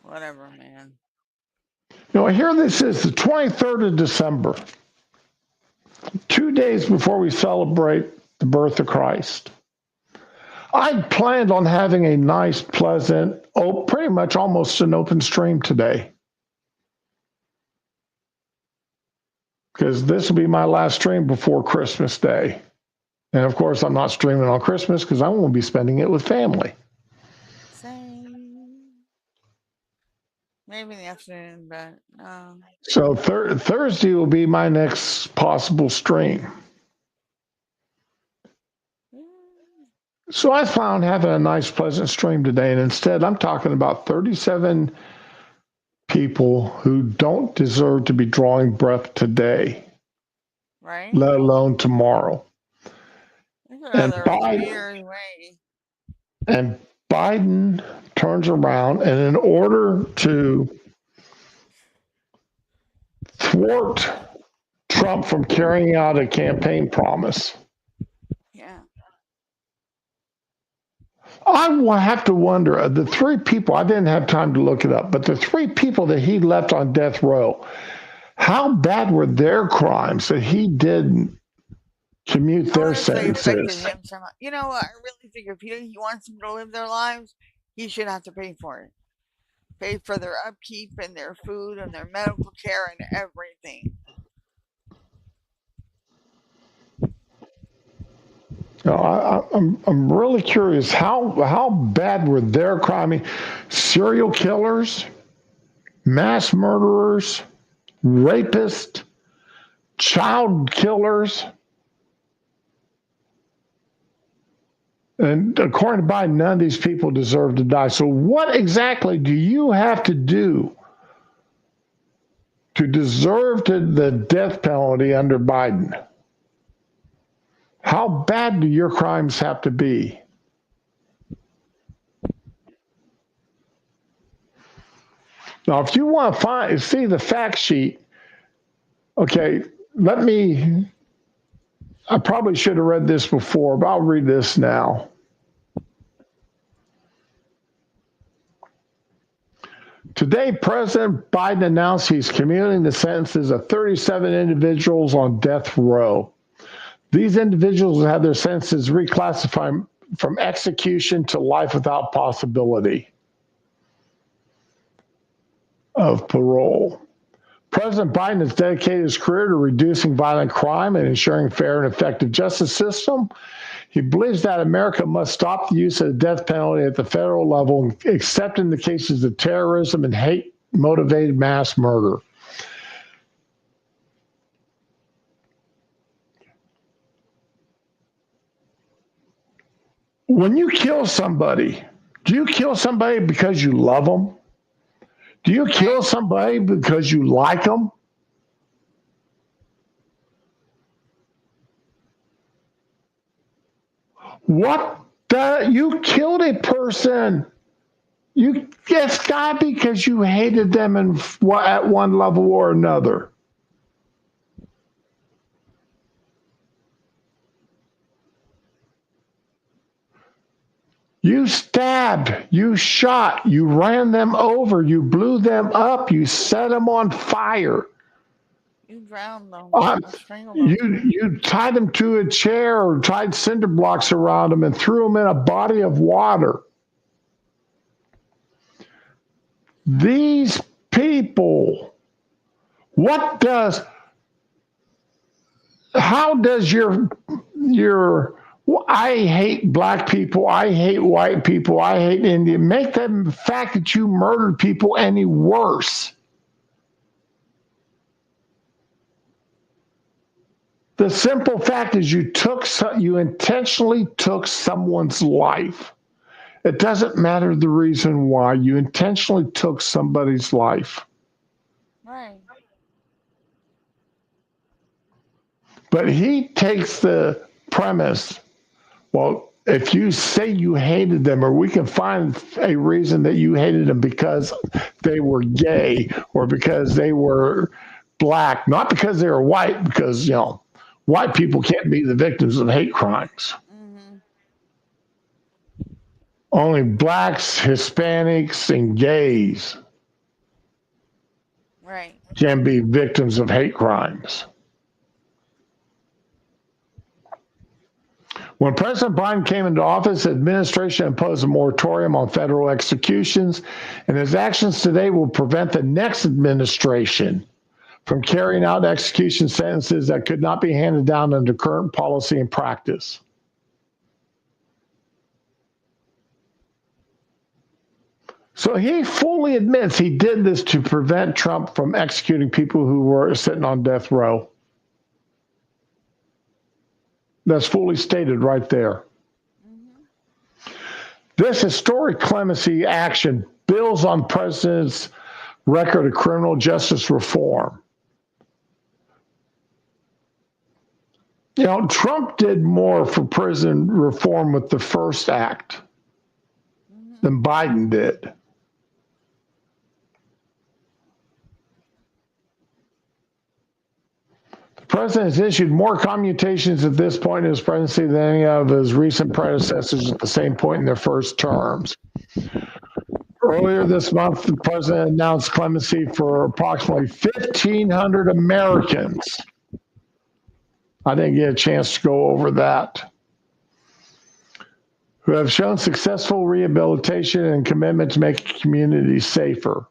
Speaker 2: whatever, man.
Speaker 1: Here this is the 23rd of December, 2 days before we celebrate the birth of Christ. I planned on having a nice, pleasant, pretty much almost an open stream today. Because this will be my last stream before Christmas Day. And of course, I'm not streaming on Christmas because I won't be spending it with family.
Speaker 2: Same. Maybe in the afternoon, but
Speaker 1: So Thursday will be my next possible stream. So I found having a nice, pleasant stream today, and instead I'm talking about 37 people who don't deserve to be drawing breath today,
Speaker 2: right?
Speaker 1: Let alone tomorrow.
Speaker 2: And
Speaker 1: Biden turns around, and in order to thwart Trump from carrying out a campaign promise, I will have to wonder, the 3 people, I didn't have time to look it up, but the 3 people that he left on death row, how bad were their crimes that he didn't commute their sentences?
Speaker 2: You know what? I really think if he wants them to live their lives, he should have to pay for it. Pay for their upkeep and their food and their medical care and everything.
Speaker 1: I'm really curious how bad were their crime? I mean, serial killers, mass murderers, rapists, child killers. And according to Biden, none of these people deserve to die. So what exactly do you have to do to deserve the death penalty under Biden? How bad do your crimes have to be? Now, if you want to see the fact sheet, okay, I probably should have read this before, but I'll read this now. Today, President Biden announced he's commuting the sentences of 37 individuals on death row. These individuals have their sentences reclassified from execution to life without possibility of parole. President Biden has dedicated his career to reducing violent crime and ensuring fair and effective justice system. He believes that America must stop the use of the death penalty at the federal level, except in the cases of terrorism and hate-motivated mass murder. When you kill somebody, do you kill somebody because you love them? Do you kill somebody because you like them? You killed a person. It's not because you hated them at one level or another. You stabbed, you shot, you ran them over, you blew them up, you set them on fire.
Speaker 2: You drowned them.
Speaker 1: You tied them to a chair or tied cinder blocks around them and threw them in a body of water. These people, what does how does your I hate black people, I hate white people, I hate Indian, make the fact that you murdered people any worse? The simple fact is you intentionally took someone's life. It doesn't matter the reason why. You intentionally took somebody's life.
Speaker 2: Right.
Speaker 1: But he takes the premise, well, if you say you hated them, or we can find a reason that you hated them because they were gay or because they were black, not because they were white, because, white people can't be the victims of hate crimes.
Speaker 2: Mm-hmm.
Speaker 1: Only blacks, Hispanics, and gays
Speaker 2: Right.
Speaker 1: can be victims of hate crimes. When President Biden came into office, the administration imposed a moratorium on federal executions, and his actions today will prevent the next administration from carrying out execution sentences that could not be handed down under current policy and practice. So he fully admits he did this to prevent Trump from executing people who were sitting on death row. That's fully stated right there. Mm-hmm. This historic clemency action builds on President's record of criminal justice reform. Trump did more for prison reform with the first act than Biden did. The president has issued more commutations at this point in his presidency than any of his recent predecessors at the same point in their first terms. Earlier this month, the president announced clemency for approximately 1,500 Americans. I didn't get a chance to go over that. Who have shown successful rehabilitation and commitment to making communities safer.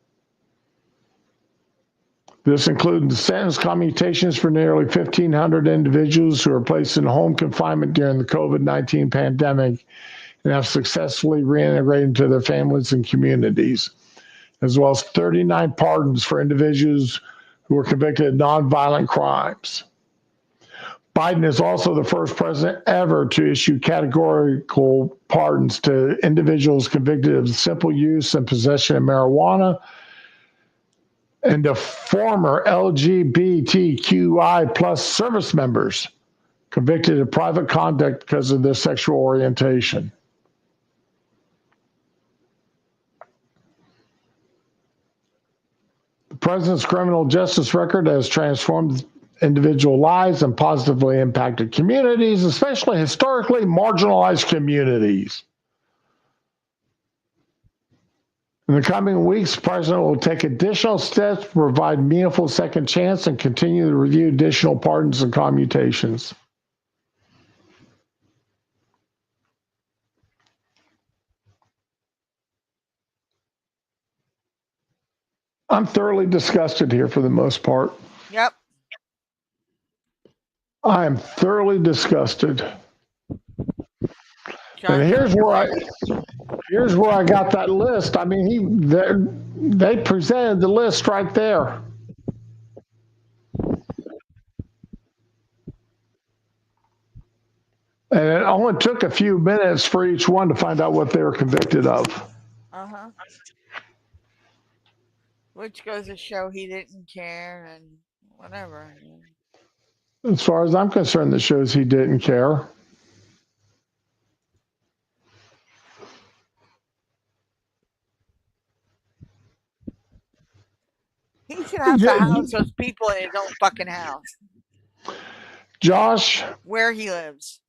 Speaker 1: This includes sentence commutations for nearly 1,500 individuals who are placed in home confinement during the COVID-19 pandemic and have successfully reintegrated into their families and communities, as well as 39 pardons for individuals who were convicted of nonviolent crimes. Biden is also the first president ever to issue categorical pardons to individuals convicted of simple use and possession of marijuana, and to former LGBTQI plus service members convicted of private conduct because of their sexual orientation. The president's criminal justice record has transformed individual lives and positively impacted communities, especially historically marginalized communities. In the coming weeks, the president will take additional steps to provide meaningful second chance and continue to review additional pardons and commutations. I'm thoroughly disgusted here for the most part.
Speaker 2: Yep.
Speaker 1: I am thoroughly disgusted. And here's where I got that list. I mean, they presented the list right there. And it only took a few minutes for each one to find out what they were convicted of.
Speaker 2: Uh-huh. Which goes to show he didn't care and whatever.
Speaker 1: As far as I'm concerned, that shows he didn't care.
Speaker 2: He should have to house those people in his own fucking house.
Speaker 1: Josh.
Speaker 2: Where he lives.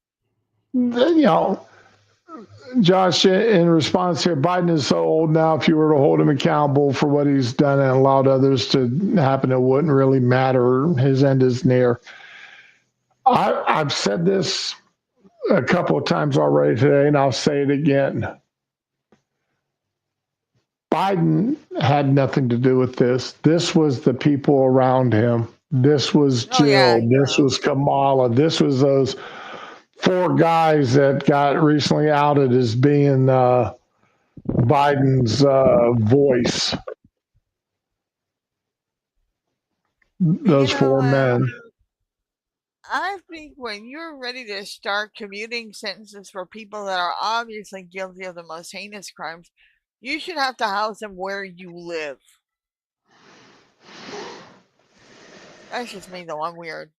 Speaker 1: Josh, in response here, Biden is so old now, if you were to hold him accountable for what he's done and allowed others to happen, it wouldn't really matter. His end is near. I've said this a couple of times already today, and I'll say it again. Biden had nothing to do with this. This was the people around him. This was
Speaker 2: Oh yeah,
Speaker 1: Jill. This was Kamala. This was those four guys that got recently outed as being Biden's voice. Those four men.
Speaker 2: I think when you're ready to start commuting sentences for people that are obviously guilty of the most heinous crimes, you should have to house them where you live. That's just me, though. I'm weird.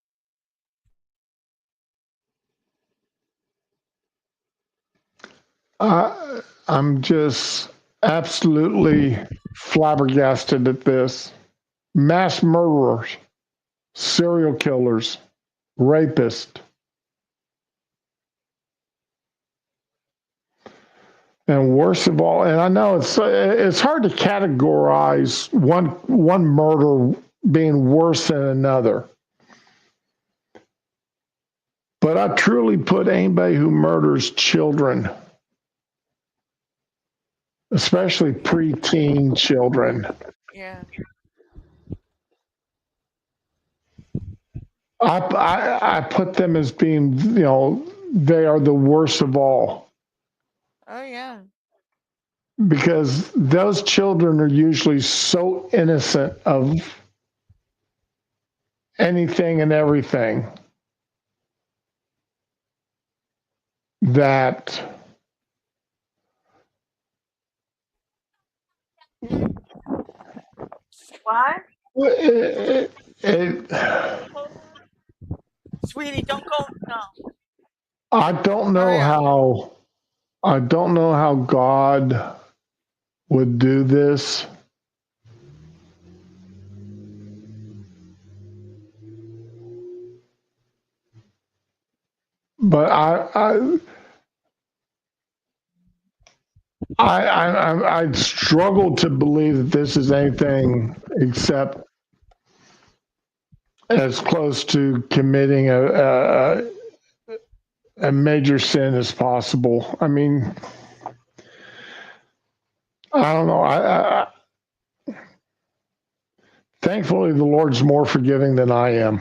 Speaker 1: I'm just absolutely flabbergasted at this. Mass murderers, serial killers, rapists. And worst of all, and I know it's hard to categorize one murder being worse than another. But I truly put anybody who murders children, especially preteen children.
Speaker 2: Yeah.
Speaker 1: I put them as being, they are the worst of all.
Speaker 2: Oh yeah.
Speaker 1: Because those children are usually so innocent of anything and everything that
Speaker 2: What?
Speaker 1: it,
Speaker 2: Sweetie, don't go. No.
Speaker 1: I don't know how God would do this. But I struggle to believe that this is anything except as close to committing a major sin as possible. I mean, I don't know. Thankfully, the Lord's more forgiving than I am.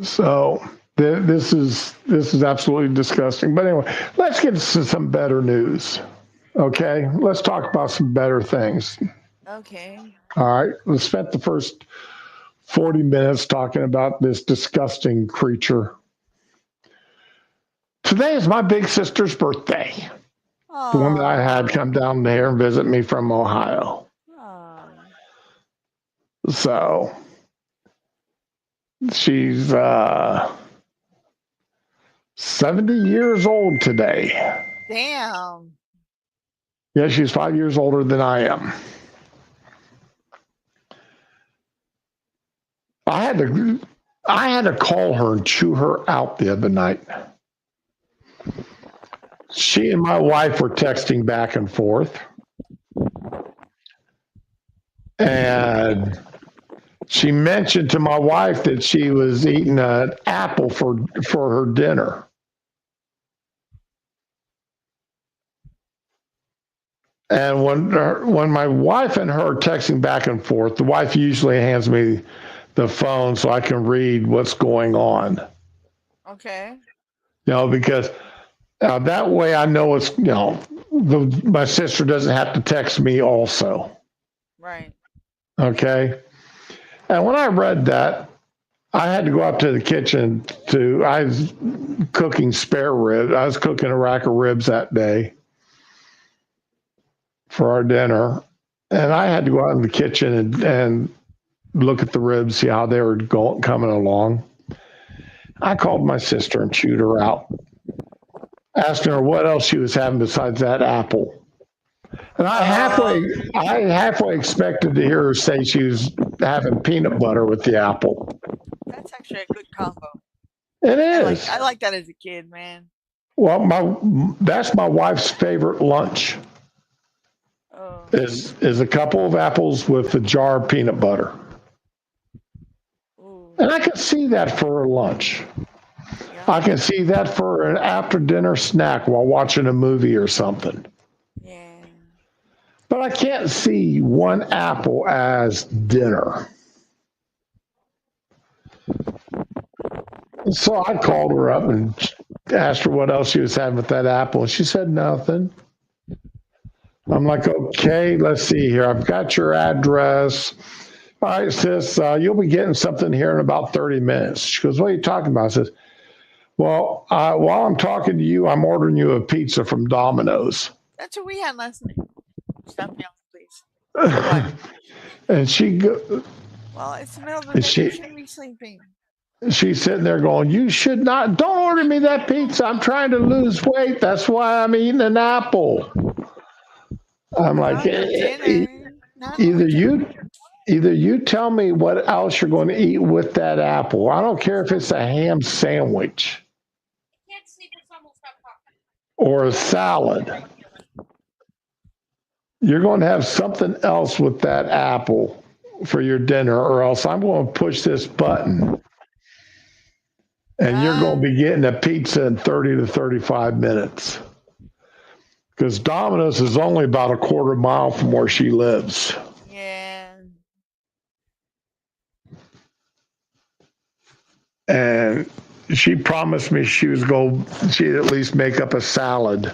Speaker 1: So this is absolutely disgusting. But anyway, let's get to some better news. Okay, let's talk about some better things.
Speaker 2: Okay.
Speaker 1: All right, let's spend the first 40 minutes talking about this disgusting creature. Today is my big sister's birthday.
Speaker 2: Aww.
Speaker 1: The one that I had come down there and visit me from Ohio.
Speaker 2: Aww.
Speaker 1: So she's 70 years old today.
Speaker 2: Damn.
Speaker 1: Yeah, she's 5 years older than I am. I had to call her and chew her out the other night. She and my wife were texting back and forth. And she mentioned to my wife that she was eating an apple for her dinner. And when my wife and her are texting back and forth, the wife usually hands me the phone so I can read what's going on.
Speaker 2: Okay.
Speaker 1: Because that way I know it's, my sister doesn't have to text me also.
Speaker 2: Right.
Speaker 1: Okay. And when I read that, I had to go out to the kitchen I was cooking spare ribs. I was cooking a rack of ribs that day for our dinner. And I had to go out in the kitchen and look at the ribs, see how they were coming along. I called my sister and chewed her out, asking her what else she was having besides that apple. And I halfway expected to hear her say she was having peanut butter with the apple.
Speaker 2: That's actually a good combo.
Speaker 1: It is.
Speaker 2: I like that as a kid, man.
Speaker 1: Well, that's my wife's favorite lunch.
Speaker 2: Oh.
Speaker 1: Is a couple of apples with a jar of peanut butter.
Speaker 2: Ooh.
Speaker 1: And I can see that for her lunch. Yeah. I can see that for an after dinner snack while watching a movie or something. Well, I can't see one apple as dinner. So I called her up and asked her what else she was having with that apple. And she said nothing. I'm like, okay, let's see here. I've got your address. All right, sis, you'll be getting something here in about 30 minutes. She goes, what are you talking about? I says, well, while I'm talking to you, I'm ordering you a pizza from Domino's.
Speaker 2: That's what we had last night. Stop yelling, please. What?
Speaker 1: And she go,
Speaker 2: Well, it's the middle of the
Speaker 1: and
Speaker 2: night. You shouldn't be sleeping.
Speaker 1: she's sitting there going, you should not, don't order me that pizza. I'm trying to lose weight. That's why I'm eating an apple. I'm like,
Speaker 2: Well, dinner. Not
Speaker 1: either
Speaker 2: only
Speaker 1: you either you tell me what else you're going to eat with that apple. I don't care if it's a ham sandwich or a salad. You're going to have something else with that apple for your dinner, or else I'm going to push this button and you're going to be getting a pizza in 30 to 35 minutes. Because Domino's is only about a quarter mile from where she lives.
Speaker 2: Yeah.
Speaker 1: And she promised me she'd at least make up a salad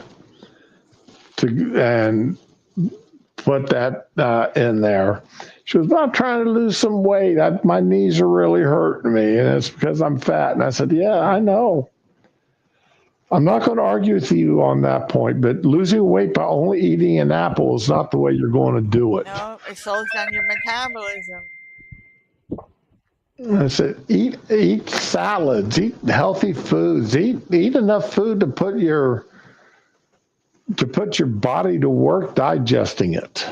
Speaker 1: and put that in there. She was, I'm trying to lose some weight. My knees are really hurting me, and it's because I'm fat. And I said, yeah, I know. I'm not going to argue with you on that point, but losing weight by only eating an apple is not the way you're going to do it.
Speaker 2: No, it slows down your metabolism.
Speaker 1: I said, eat salads, eat healthy foods, eat enough food to put your body to work digesting it.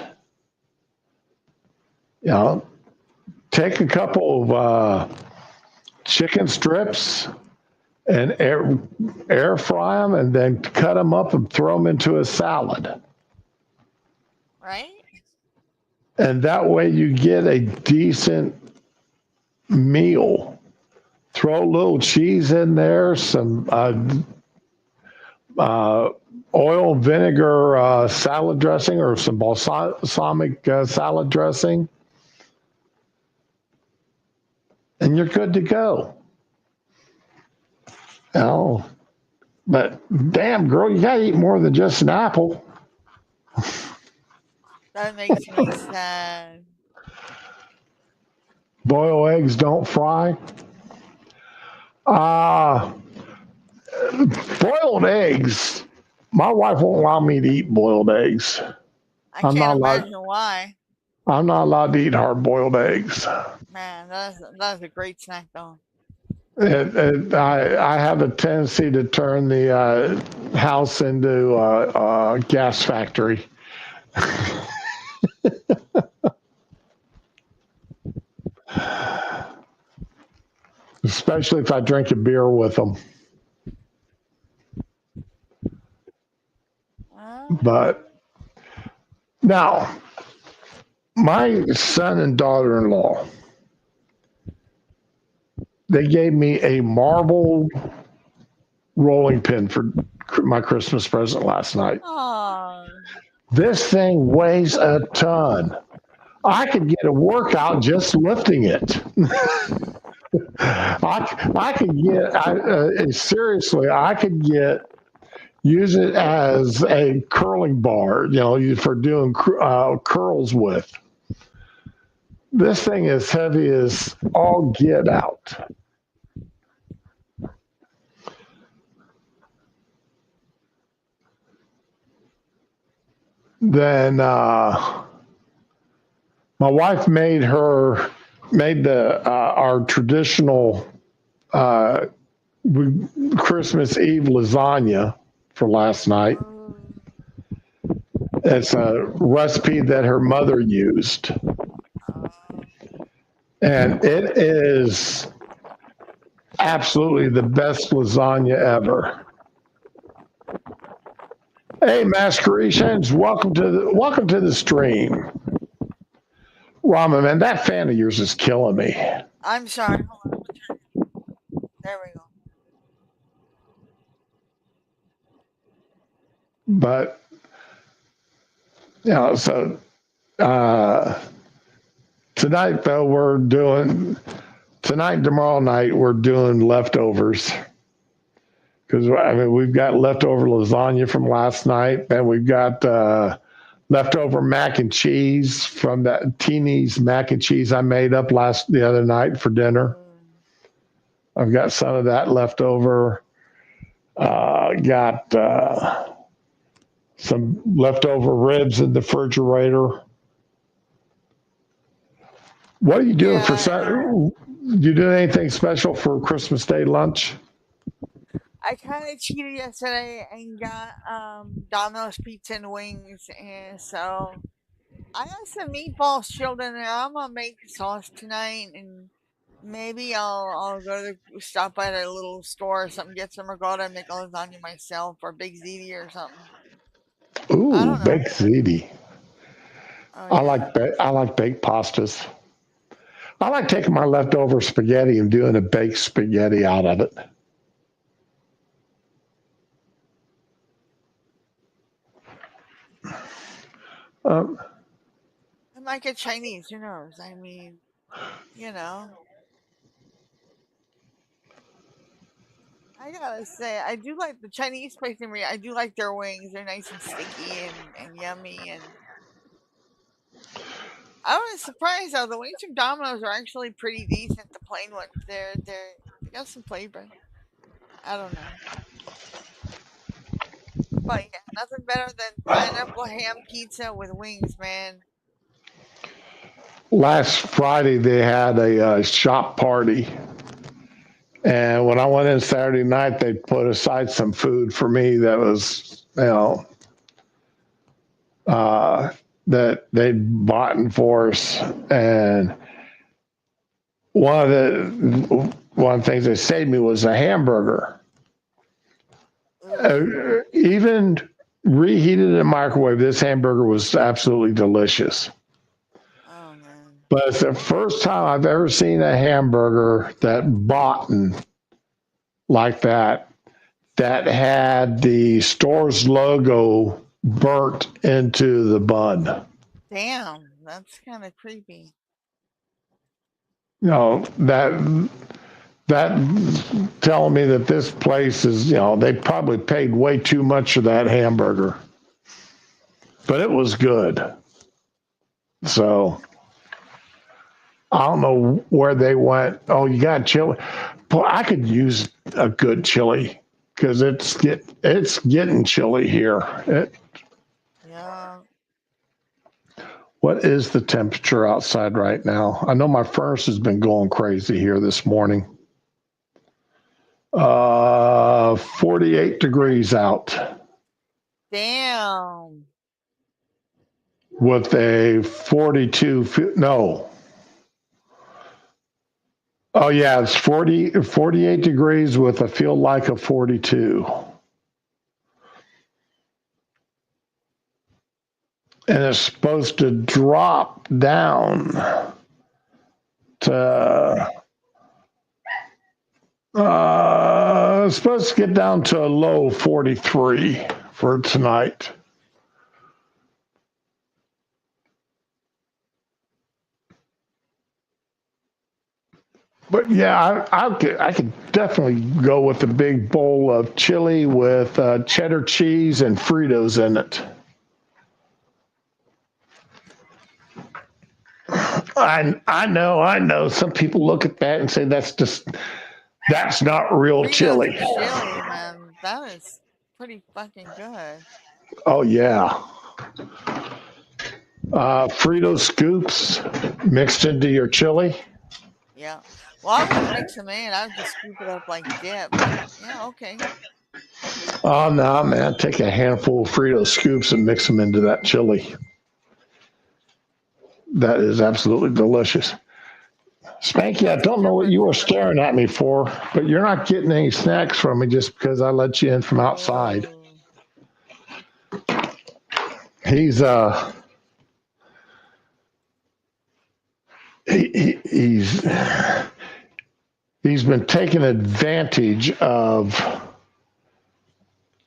Speaker 1: You know, take a couple of chicken strips and air fry them, and then cut them up and throw them into a salad.
Speaker 2: Right?
Speaker 1: And that way you get a decent meal. Throw a little cheese in there, some oil and vinegar salad dressing, or some balsamic salad dressing, and you're good to go. Oh, but damn, girl, you gotta eat more than just an apple.
Speaker 2: That makes me sad.
Speaker 1: Boiled eggs don't fry. Boiled eggs. My wife won't allow me to eat boiled eggs.
Speaker 2: I can't imagine why.
Speaker 1: I'm not allowed to eat hard-boiled eggs.
Speaker 2: Man, that's a great snack, though.
Speaker 1: I have a tendency to turn the house into a gas factory. Especially if I drink a beer with them. But now, my son and daughter-in-law, they gave me a marble rolling pin for my Christmas present last night.
Speaker 2: Aww.
Speaker 1: This thing weighs a ton. I could get a workout just lifting it. I could get, seriously, I could use it as a curling bar, for doing curls with. This thing is heavy as all get out. Then my wife made our traditional Christmas Eve lasagna for last night. It's a recipe that her mother used. And it is absolutely the best lasagna ever. Hey, Masquerades, welcome to the stream. Rama, man, that fan of yours is killing me.
Speaker 2: I'm sorry. Hold on. There we go.
Speaker 1: But So uh, tonight, though, tonight and tomorrow night, we're doing leftovers. Because, I mean, we've got leftover lasagna from last night, and we've got leftover mac and cheese from that Teeny's mac and cheese I made up the other night for dinner. I've got some of that left over. Got some leftover ribs in the refrigerator. What are you doing for Sunday? You doing anything special for Christmas Day lunch?
Speaker 2: I kind of cheated yesterday and got Domino's pizza and wings, and so I got some meatballs chilled in there. I'm gonna make sauce tonight, and maybe I'll go to stop by a little store or something, get some ricotta, and make a lasagna myself, or Big Ziti or something. I
Speaker 1: Ooh,
Speaker 2: don't know.
Speaker 1: baked ziti.
Speaker 2: Oh
Speaker 1: I
Speaker 2: yeah.
Speaker 1: like I like baked pastas. I like taking my leftover spaghetti and doing a baked spaghetti out of it. Um,
Speaker 2: I might get Chinese. Who knows? I mean, you know. I gotta say, I do like the Chinese place in Rio. I do like their wings. They're nice and sticky and yummy. And I was surprised though. The wings from Domino's are actually pretty decent. The plain ones, they got some flavor. I don't know, but yeah, nothing better than pineapple ham pizza with wings, man.
Speaker 1: Last Friday they had a shop party, and when I went in Saturday night, they put aside some food for me that was, uh, that they bought in for us. And one of the things they saved me was a hamburger.
Speaker 2: Ugh.
Speaker 1: Even reheated in a microwave, this hamburger was absolutely delicious.
Speaker 2: Oh man.
Speaker 1: But it's the first time I've ever seen a hamburger that bought like that had the store's logo burnt into the bun.
Speaker 2: Damn, that's kind of creepy.
Speaker 1: You know, that telling me that this place is, they probably paid way too much for that hamburger. But it was good. So I don't know where they went. Oh, you got chili. Boy, I could use a good chili because it's getting chilly here.
Speaker 2: Yeah.
Speaker 1: What is the temperature outside right now? I know my furnace has been going crazy here this morning. 48 degrees out
Speaker 2: Damn.
Speaker 1: with a 42. No. Oh, yeah, it's 48 degrees with a feel like a 42. And it's supposed to drop down to, it's supposed to get down to a low 43 for tonight. But yeah, I could definitely go with a big bowl of chili with cheddar cheese and Fritos in it. I know. Some people look at that and say that's not real
Speaker 2: Fritos
Speaker 1: chili.
Speaker 2: and chili, man. That is pretty fucking good.
Speaker 1: Oh yeah. Frito scoops mixed into your chili.
Speaker 2: Yeah. Well, I wouldn't mix them in. I would just scoop it up like dip. But yeah, okay.
Speaker 1: Oh no, man! Take a handful of Frito scoops and mix them into that chili. That is absolutely delicious. Spanky, I don't know what you were staring at me for, but you're not getting any snacks from me just because I let you in from outside.
Speaker 2: Oh.
Speaker 1: He's he's been taking advantage of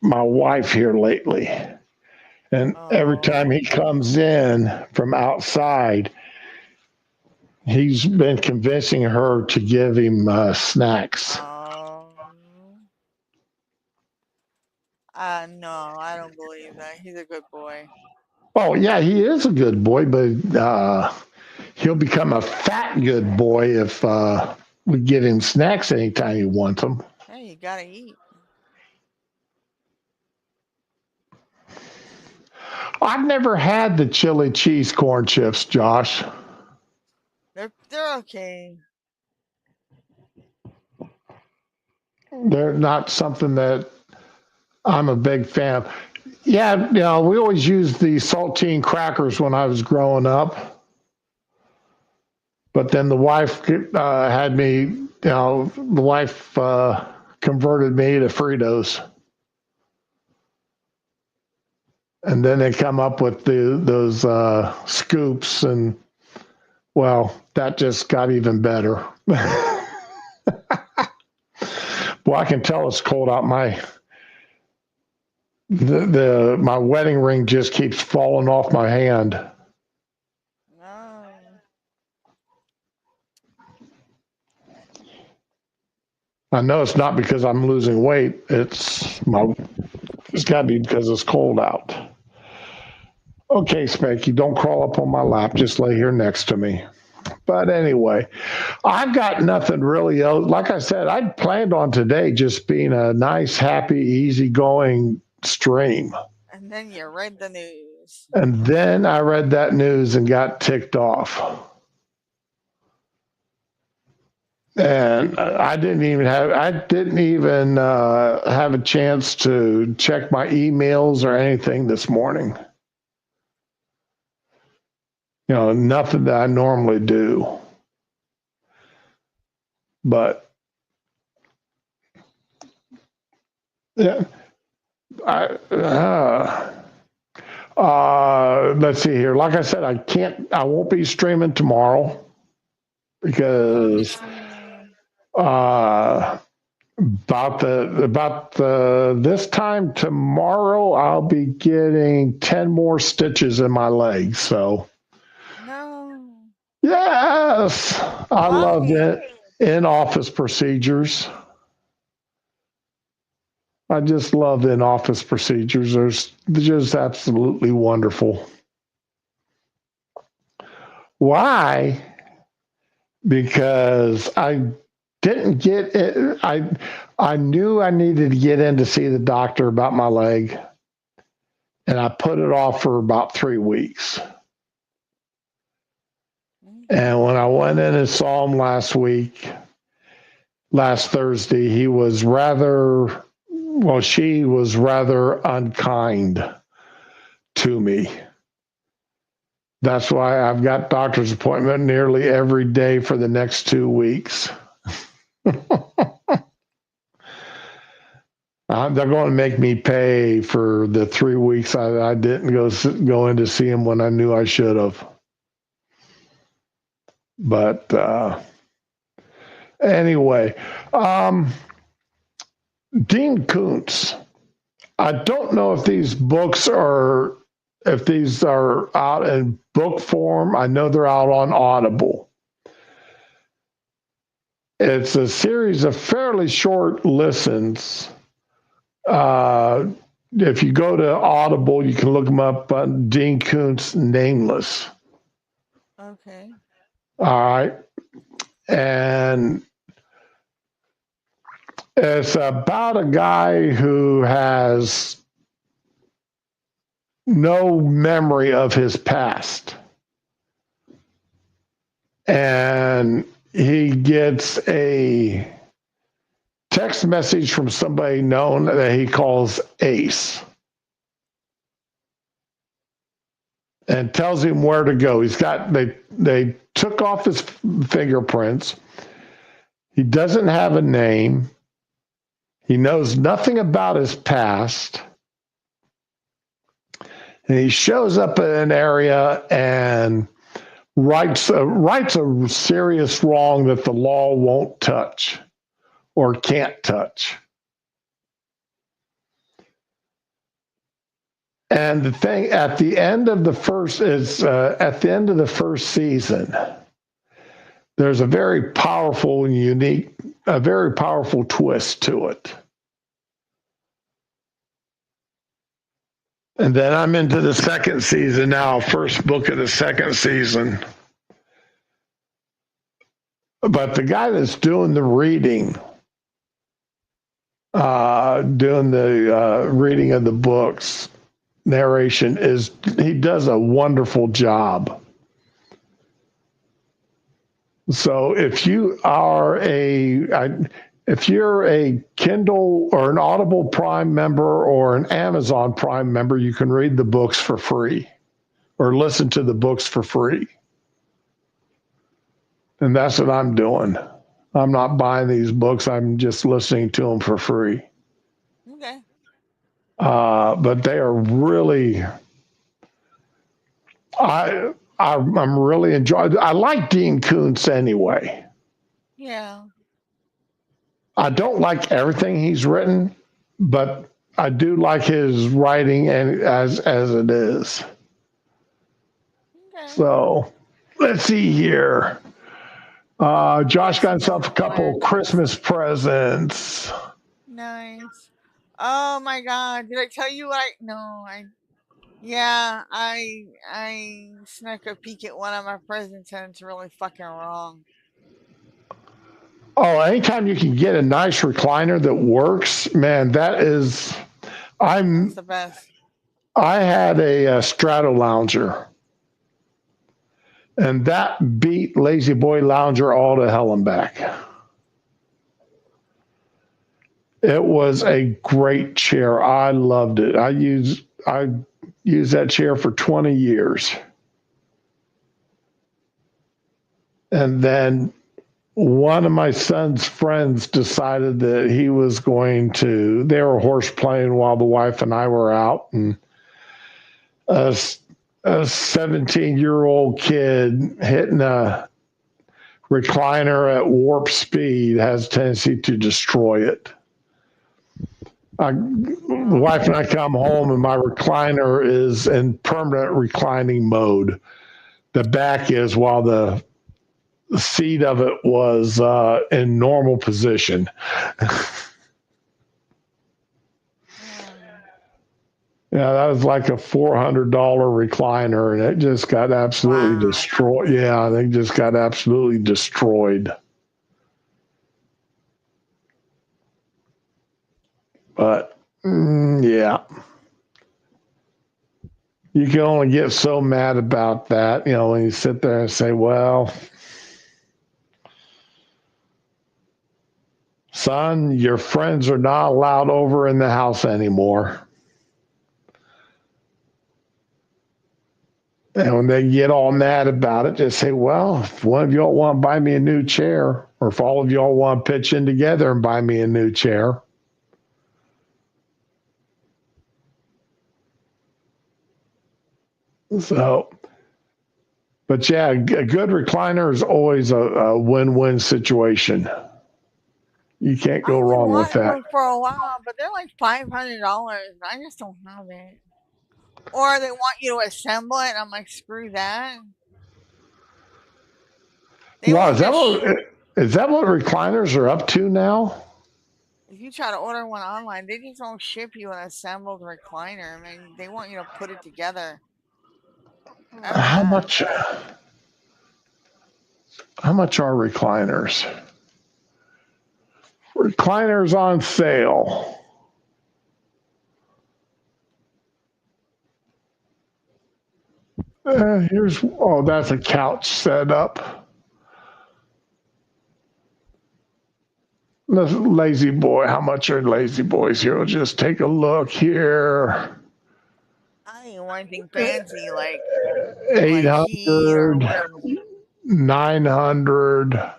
Speaker 1: my wife here lately. And every time he
Speaker 2: Oh.
Speaker 1: comes in from outside, he's been convincing her to give him snacks.
Speaker 2: No, I don't believe that. He's a good boy.
Speaker 1: Oh, yeah, he is a good boy, but he'll become a fat good boy if we get him snacks anytime he wants them.
Speaker 2: Hey, you gotta eat.
Speaker 1: I've never had the chili cheese corn chips, Josh.
Speaker 2: They're okay.
Speaker 1: They're not something that I'm a big fan of. Yeah, we always used the saltine crackers when I was growing up. But then the wife had me, the wife converted me to Fritos. And then they come up with those scoops, and well, that just got even better. Well, I can tell it's cold out. My wedding ring just keeps falling off my hand.
Speaker 2: No.
Speaker 1: I know it's not because I'm losing weight. It's got to be because it's cold out. Okay, Spanky, don't crawl up on my lap. Just lay here next to me. But anyway, I've got nothing really else. Like I said, I'd planned on today just being a nice, happy, easygoing stream.
Speaker 2: And then you read the news.
Speaker 1: And then I read that news and got ticked off. And I didn't even have a chance to check my emails or anything this morning. Nothing that I normally do. But yeah, let's see here. Like I said, I won't be streaming tomorrow because about this time tomorrow I'll be getting 10 more stitches in my leg. So
Speaker 2: no.
Speaker 1: Yes, I loved it. In-office procedures. I just love in-office procedures. They're just absolutely wonderful. Why? Because I didn't get it. I knew I needed to get in to see the doctor about my leg, and I put it off for about 3 weeks. And when I went in and saw him last Thursday, she was rather unkind to me. That's why I've got doctor's appointment nearly every day for the next 2 weeks. They're going to make me pay for the 3 weeks I didn't go in to see him when I knew I should have. But anyway, Dean Koontz. I don't know if these are out in book form. I know they're out on Audible. It's a series of fairly short listens. If you go to Audible, you can look them up on Dean Koontz Nameless.
Speaker 2: Okay.
Speaker 1: All right. And it's about a guy who has no memory of his past. And he gets a text message from somebody known that he calls Ace. And tells him where to go. They took off his fingerprints. He doesn't have a name. He knows nothing about his past. And he shows up in an area and rights a serious wrong that the law won't touch or can't touch. And the thing at the end of the first is at the end of the first season, there's a very powerful and unique, a very powerful twist to it. And then I'm into the second season now, first book of the second season. But the guy that's doing the reading, doing the reading of the books, narration he does a wonderful job. So if you're a Kindle or an Audible Prime member or an Amazon Prime member, you can read the books for free or listen to the books for free. And that's what I'm doing. I'm not buying these books. I'm just listening to them for free.
Speaker 2: Okay.
Speaker 1: But they are really, I'm really enjoying. I like Dean Koontz anyway.
Speaker 2: Yeah.
Speaker 1: I don't like everything he's written, but I do like his writing and as it is.
Speaker 2: Okay.
Speaker 1: So let's see here. Josh got himself a couple Christmas presents.
Speaker 2: Nice. Oh my God! Did I tell you what I snuck a peek at one of my presents and it's really fucking wrong.
Speaker 1: Oh, anytime you can get a nice recliner that works, man,
Speaker 2: That's the best.
Speaker 1: I had a Strato Lounger, and that beat Lazy Boy Lounger all to hell and back. It was a great chair. I loved it. I used that chair for 20 years. And then one of my son's friends decided that they were horse playing while the wife and I were out, and a 17-year-old kid hitting a recliner at warp speed has a tendency to destroy it. The wife and I come home and my recliner is in permanent reclining mode. The back is, while the seat of it was in normal position. Yeah, that was like a $400 recliner, and it just got absolutely destroyed. Yeah, they just got absolutely destroyed. But yeah, you can only get so mad about that, when you sit there and say, well, son, your friends are not allowed over in the house anymore. And when they get all mad about it, just say, well, if one of y'all want to buy me a new chair, or if all of y'all want to pitch in together and buy me a new chair. So, but yeah, a good recliner is always a win-win situation. You can't go wrong with that.
Speaker 2: For a while, but they're like $500. I just don't have it. Or they want you to assemble it, and I'm like, screw that.
Speaker 1: Wow, is that what recliners are up to now?
Speaker 2: If you try to order one online, they just don't ship you an assembled recliner. I mean, they want you to put it together.
Speaker 1: How much are recliners? Recliners on sale. That's a couch setup. Lazy Boy, how much are Lazy Boys here? We'll just take a look here.
Speaker 2: I ain't want anything fancy like
Speaker 1: 800, 900,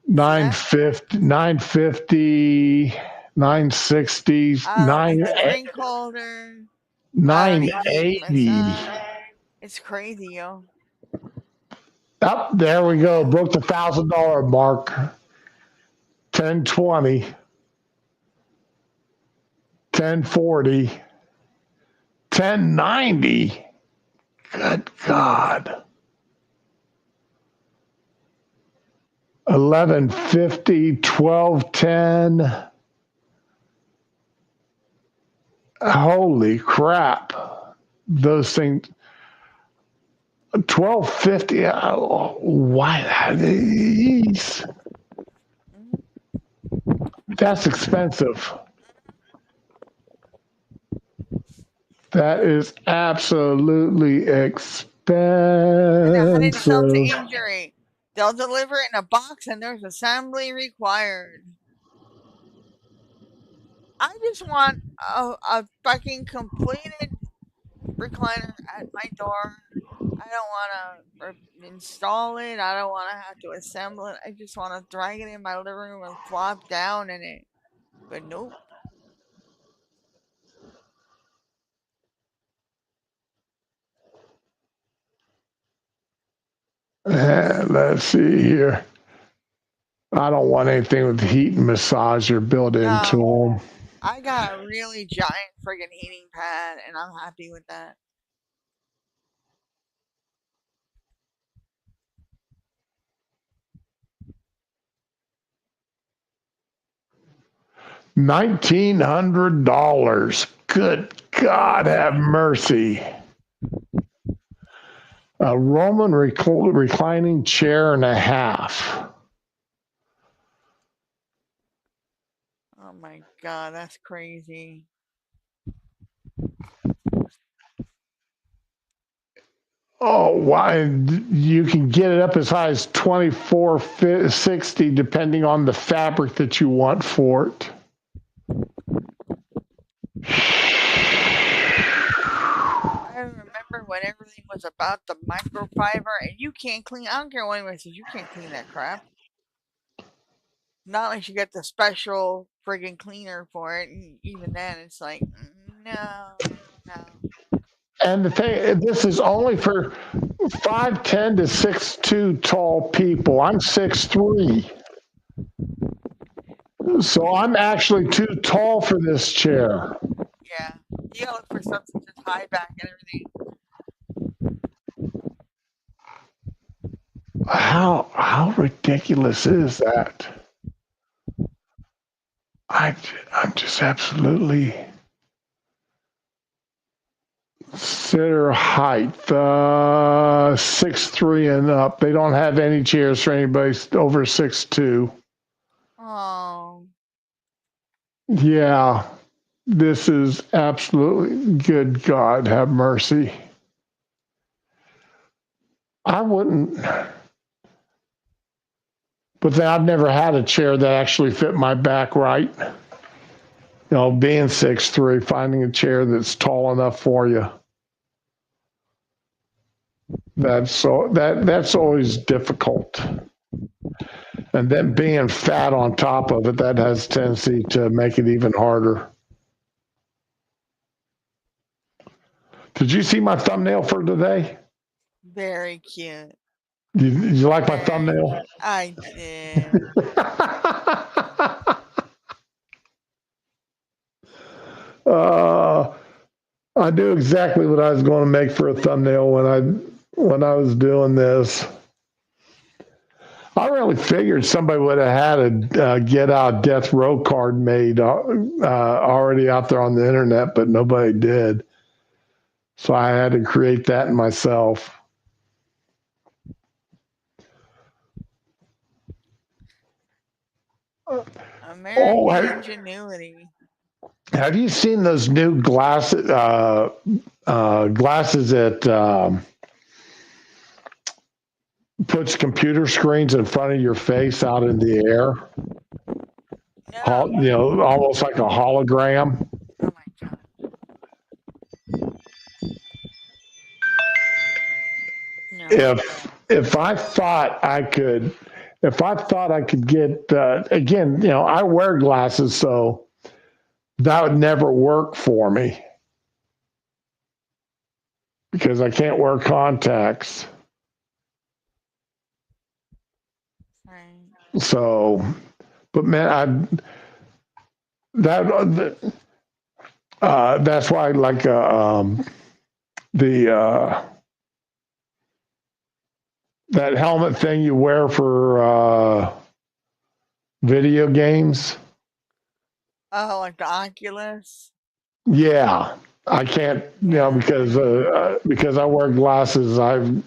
Speaker 1: 950, 950, 960,
Speaker 2: drink holder,
Speaker 1: 980.
Speaker 2: It's crazy, yo.
Speaker 1: Oh, there we go. Broke the $1,000 mark. 1020, 1040, 1090. Good God. 1150, 1210. Holy crap. Those things. 1250. Oh, why? Jeez. That's expensive. That is absolutely
Speaker 2: And 100 insult to
Speaker 1: expensive.
Speaker 2: injury. They'll deliver it in a box and there's assembly required. I just want a fucking completed recliner at my door. I don't want to install it. I don't want to have to assemble it. I just want to drag it in my living room and flop down in it. But nope.
Speaker 1: Let's see here. I don't want anything with heat and massager built into
Speaker 2: No.
Speaker 1: them.
Speaker 2: I got a really giant friggin' heating pad and I'm happy with that.
Speaker 1: $1,900. Good God, have mercy. A Roman reclining chair and a half.
Speaker 2: Oh my god, that's crazy.
Speaker 1: Oh, why? You can get it up as high as $24.60 depending on the fabric that you want for it.
Speaker 2: I remember when everything was about the microfiber and you can't clean. I don't care what anyone says, you can't clean that crap. Not unless you get the special friggin' cleaner for it. And even then, it's like, no, no.
Speaker 1: And the thing, this is only for 5'10" to 6'2" tall people. I'm 6'3". So I'm actually too tall for this chair.
Speaker 2: Yeah, you gotta look for something that's high back and everything.
Speaker 1: How ridiculous is that? I'm just absolutely. Consider height, 6'3" and up. They don't have any chairs for anybody over 6'2".
Speaker 2: Oh,
Speaker 1: Yeah, this is absolutely, good God, have mercy. I wouldn't, but then I've never had a chair that actually fit my back right. You know, being 6'3", finding a chair that's tall enough for you. That's always difficult. And then being fat on top of it, that has a tendency to make it even harder. Did you see my thumbnail for today?
Speaker 2: very cute.
Speaker 1: Did you like my
Speaker 2: Very
Speaker 1: thumbnail?
Speaker 2: cute. I did.
Speaker 1: I knew exactly what I was going to make for a thumbnail when I was doing this. I really figured somebody would have had a get out death row card made already out there on the internet, but nobody did. So I had to create that myself.
Speaker 2: American ingenuity.
Speaker 1: Have you seen those new glasses that puts computer screens in front of your face out in the air?
Speaker 2: No.
Speaker 1: You know, almost like a hologram.
Speaker 2: Oh my god. No.
Speaker 1: If I thought I could get again, you know, I wear glasses, so that would never work for me because I can't wear contacts.
Speaker 2: Right.
Speaker 1: So, but man, That's why, like, the that helmet thing you wear for video games.
Speaker 2: Oh, like the Oculus.
Speaker 1: Yeah, I can't,
Speaker 2: Yeah.
Speaker 1: because I wear glasses. I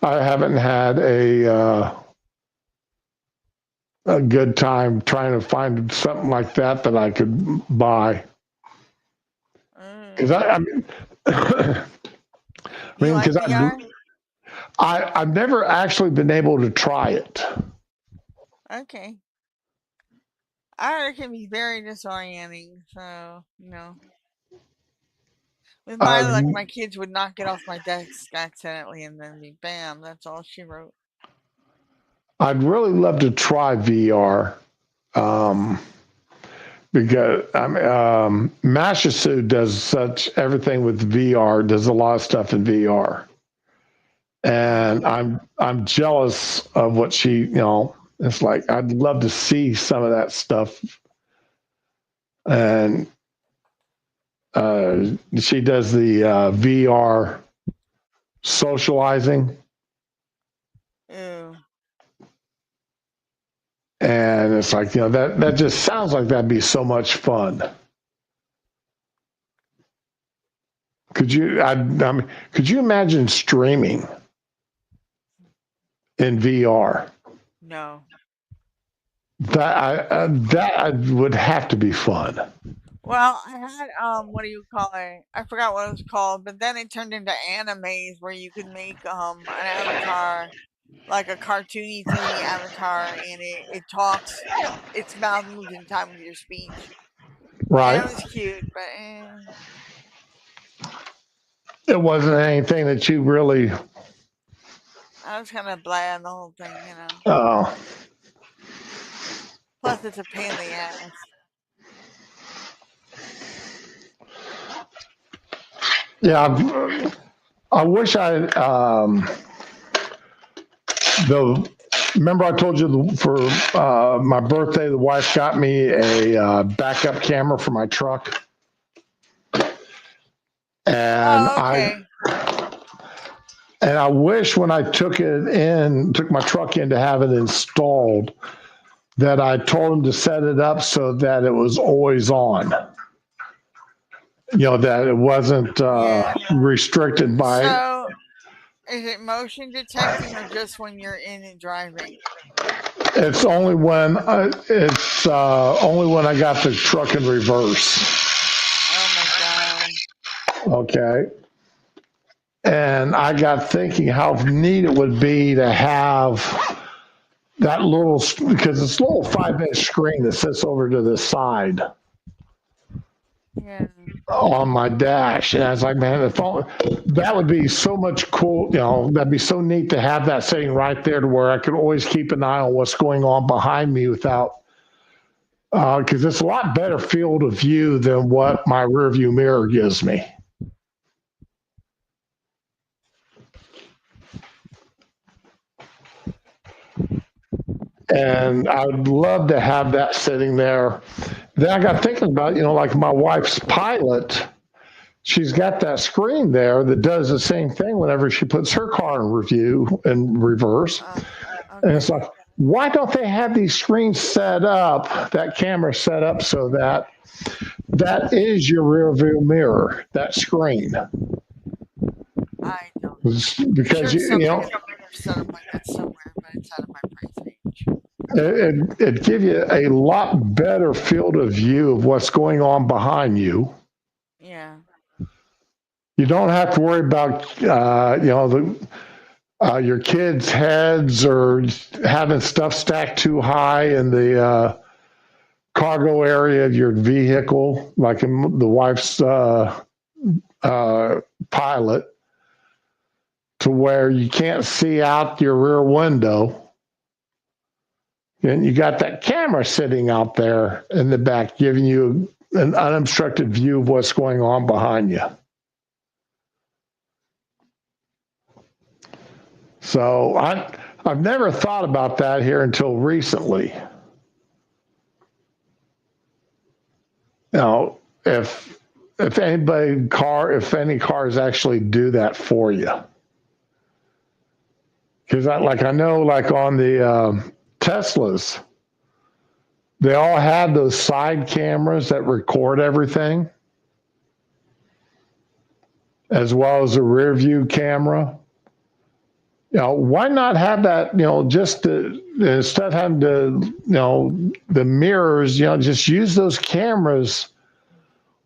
Speaker 1: haven't had a good time trying to find something like that I could buy. Because
Speaker 2: Mm.
Speaker 1: I mean, I
Speaker 2: You
Speaker 1: mean,
Speaker 2: like
Speaker 1: because
Speaker 2: VR?
Speaker 1: I've never actually been able to try it.
Speaker 2: Okay. I heard it can be very disorienting. So, with my
Speaker 1: I've
Speaker 2: luck, my kids would not get off my desk accidentally, and then be bam. That's all she wrote.
Speaker 1: I'd really love to try VR. Um, because Mashasu does such everything with VR, does a lot of stuff in VR, and I'm jealous of what she, it's like I'd love to see some of that stuff, and she does the VR socializing,
Speaker 2: Ew.
Speaker 1: and it's like that just sounds like that'd be so much fun. Could you imagine streaming in VR?
Speaker 2: No.
Speaker 1: That would have to be fun.
Speaker 2: Well, I had what do you call it? I forgot what it was called, but then it turned into animes where you could make an avatar, like a cartoony 3D avatar, and it talks. Its mouth moves in time with your speech, and
Speaker 1: Right.
Speaker 2: it was cute, but
Speaker 1: It wasn't anything that you really.
Speaker 2: I was kind of bland the whole thing.
Speaker 1: Oh,
Speaker 2: Plus, it's a pain in the ass.
Speaker 1: yeah. I wish I the. Remember, I told you for my birthday, the wife got me a backup camera for my truck, and
Speaker 2: Oh, okay.
Speaker 1: I wish when I took my truck in to have it installed, that I told him to set it up so that it was always on. That it wasn't
Speaker 2: Yeah.
Speaker 1: restricted by.
Speaker 2: So, is it motion detecting or just when you're in and driving?
Speaker 1: It's only when I got the truck in reverse.
Speaker 2: Oh my god.
Speaker 1: Okay. And I got thinking how neat it would be to have that little, because it's a little 5-inch screen that sits over to the side
Speaker 2: Yeah.
Speaker 1: on my dash. And I was like, man, that would be so much cool. That'd be so neat to have that sitting right there to where I could always keep an eye on what's going on behind me without, because it's a lot better field of view than what my rear view mirror gives me. And I would love to have that sitting there. Then I got thinking about, like my wife's Pilot, she's got that screen there that does the same thing whenever she puts her car in review and reverse.
Speaker 2: Okay.
Speaker 1: And it's like, why don't they have these screens set up, that camera set up so that is your rear view mirror, that screen?
Speaker 2: I don't know.
Speaker 1: Because
Speaker 2: Sure, set up like that somewhere, but it's out of my price range.
Speaker 1: It'd give you a lot better field of view of what's going on behind you.
Speaker 2: Yeah.
Speaker 1: You don't have to worry about your kids' heads or having stuff stacked too high in the cargo area of your vehicle, like in the wife's Pilot, to where you can't see out your rear window. And you got that camera sitting out there in the back, giving you an unobstructed view of what's going on behind you. So I've never thought about that here until recently. Now, if if any cars actually do that for you. Because I know like on the Teslas, they all have those side cameras that record everything, as well as a rear view camera. Why not have that, instead of having to, the mirrors, just use those cameras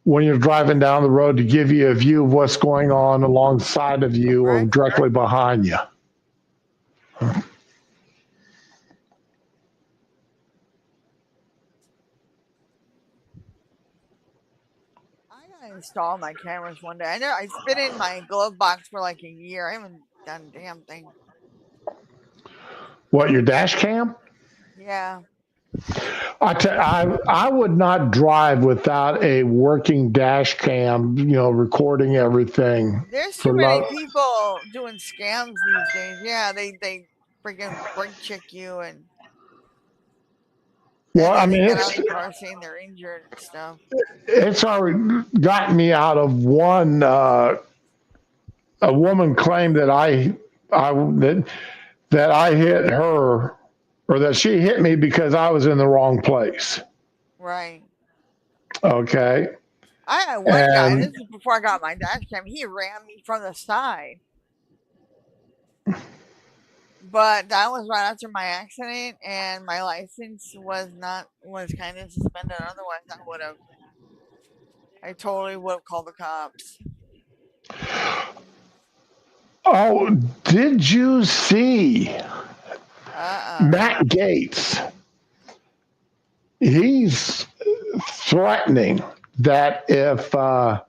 Speaker 1: when you're driving down the road to give you a view of what's going on alongside of you or
Speaker 2: Right.
Speaker 1: directly behind you.
Speaker 2: I gotta install my cameras one day. I know it's been in my glove box for like a year. I haven't done a damn thing.
Speaker 1: What, your dash cam?
Speaker 2: Yeah.
Speaker 1: I would not drive without a working dash cam, recording everything.
Speaker 2: There's too many people doing scams these days. Yeah, they freaking brake check you and
Speaker 1: Well, I
Speaker 2: then
Speaker 1: mean,
Speaker 2: they get out of the car saying they're injured and stuff.
Speaker 1: it's already gotten me out of one. A woman claimed that that I hit her, or that she hit me because I was in the wrong place.
Speaker 2: Right.
Speaker 1: Okay.
Speaker 2: I had one guy, this is before I got my dash cam, he ran me from the side. But that was right after my accident, and my license was kind of suspended. Otherwise, I totally would have called the cops.
Speaker 1: Oh, did you see Matt Gaetz? He's threatening that if the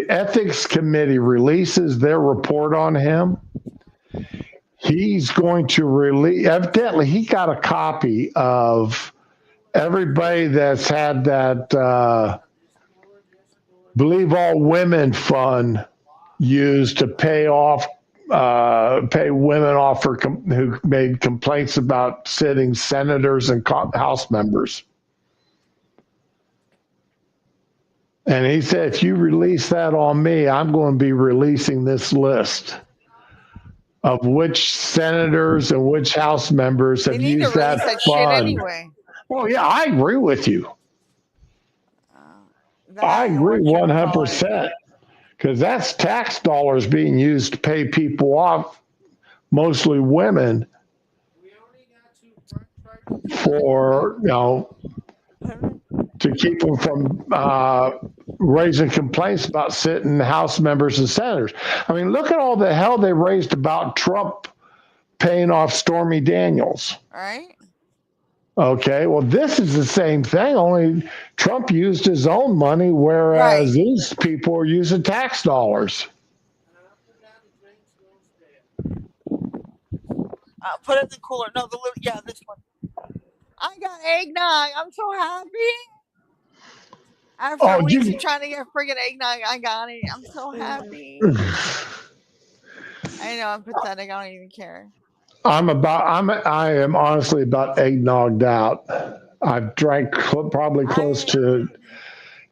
Speaker 1: ethics committee releases their report on him, he's going to release. Evidently, he got a copy of everybody that's had that Believe All Women fund used to pay women off who made complaints about sitting senators and House members. And he said, if you release that on me, I'm going to be releasing this list of which senators and which House members have used that fund.
Speaker 2: Shit anyway.
Speaker 1: Oh, yeah, I agree with you. I agree 100%. Because that's tax dollars being used to pay people off, mostly women, for, to keep them from raising complaints about sitting House members and senators. I mean, look at all the hell they raised about Trump paying off Stormy Daniels.
Speaker 2: Right.
Speaker 1: Okay, well, this is the same thing, only Trump used his own money, whereas these people are using tax dollars.
Speaker 2: Put it in the cooler. No, this one. I got eggnog. I'm so happy. After weeks of trying to get friggin' eggnog, I got it. I'm so happy. I know, I'm pathetic. I don't even care. I
Speaker 1: am honestly about eggnogged out. I've drank probably close to,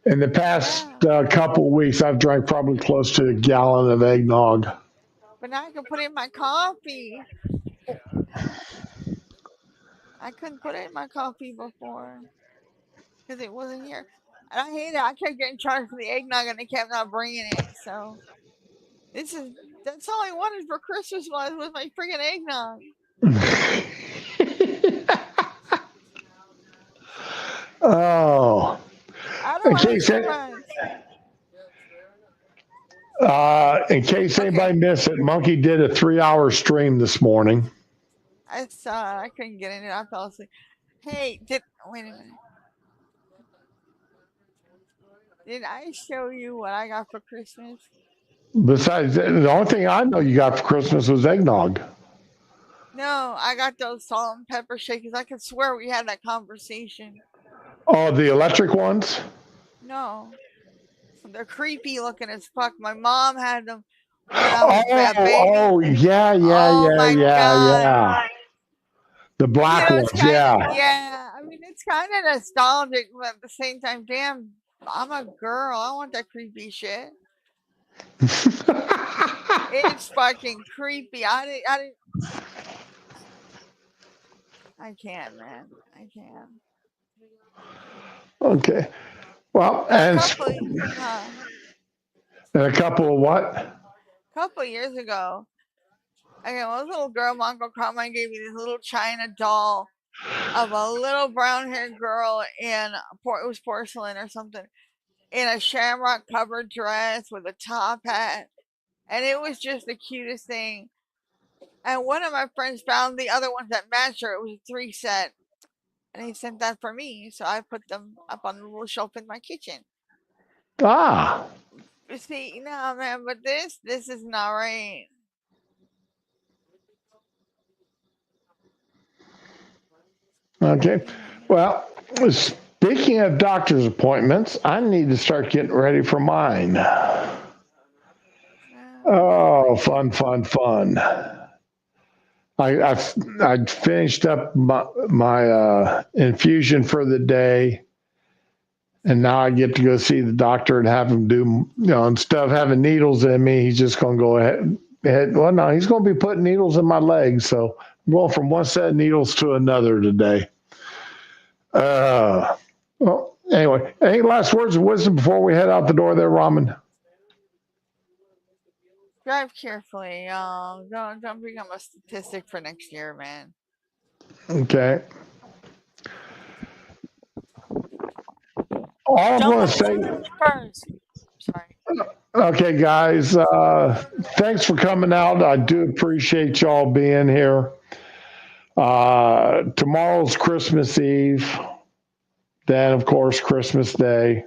Speaker 1: in the past couple weeks, I've drank probably close to a gallon of eggnog.
Speaker 2: But now I can put it in my coffee. I couldn't put it in my coffee before because it wasn't here. And I hate it. I kept getting charged for the eggnog and they kept not bringing it. So that's all I wanted for Christmas was my friggin' eggnog.
Speaker 1: Oh. In case anybody missed it, Monkey did a 3-hour stream this morning.
Speaker 2: I saw. I couldn't get in it. I fell asleep. Hey, wait a minute. Did I show you what I got for Christmas?
Speaker 1: Besides, the only thing I know you got for Christmas was eggnog.
Speaker 2: No, I got those salt and pepper shakers. I could swear we had that conversation.
Speaker 1: Oh, the electric ones?
Speaker 2: No. They're creepy looking as fuck. My mom had them.
Speaker 1: Oh, yeah. The black ones,
Speaker 2: Yeah. I mean, it's kind of nostalgic, but at the same time, damn, I'm a girl. I don't want that creepy shit. It's fucking creepy. I can't, man. I can't.
Speaker 1: Okay. Well,
Speaker 2: A
Speaker 1: and
Speaker 2: couple, uh,
Speaker 1: a couple of what?
Speaker 2: couple years ago, again, when I was a little girl, my Uncle Carmine gave me this little China doll of a little brown haired girl in it was porcelain or something, in a shamrock covered dress with a top hat, and it was just the cutest thing. And one of my friends found the other ones that matched her. It was a 3 set, and he sent that for me, so I put them up on the little shelf in my kitchen.
Speaker 1: Ah,
Speaker 2: But see, no, man, but this is not right.
Speaker 1: okay. Well, speaking of doctor's appointments, I need to start getting ready for mine. Oh, fun, fun, fun. I finished up my infusion for the day, and now I get to go see the doctor and have him do, instead of having needles in me, he's just going to go ahead. Well, no, he's going to be putting needles in my legs. So I'm going from one set of needles to another today. Well, anyway, any last words of wisdom before we head out the door there, Ramen?
Speaker 2: Drive carefully. Don't become a statistic for next year, man.
Speaker 1: Okay. All I'm going to say.
Speaker 2: First. Sorry.
Speaker 1: Okay, guys. Thanks for coming out. I do appreciate y'all being here. Tomorrow's Christmas Eve. Then, of course, Christmas Day.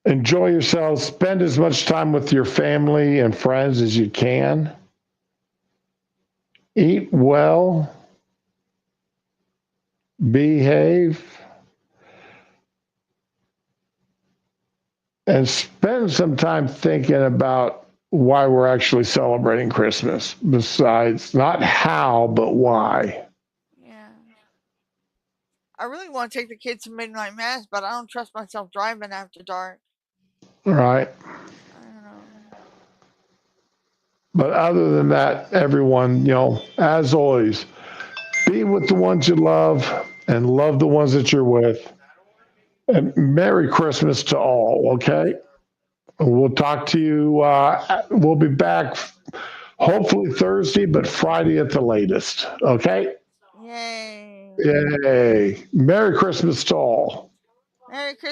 Speaker 1: Enjoy yourselves. Spend as much time with your family and friends as you can. Eat well. Behave. And spend some time thinking about why we're actually celebrating Christmas. Besides, not how, but why.
Speaker 2: Yeah. I really want to take the kids to midnight mass, but I don't trust myself driving after dark.
Speaker 1: Right.
Speaker 2: I don't know.
Speaker 1: But other than that, everyone, as always, be with the ones you love and love the ones that you're with. And Merry Christmas to all, okay? We'll talk to you. We'll be back hopefully Thursday, but Friday at the latest, okay?
Speaker 2: Yay.
Speaker 1: Yay. Merry Christmas to all.
Speaker 2: Merry Christmas.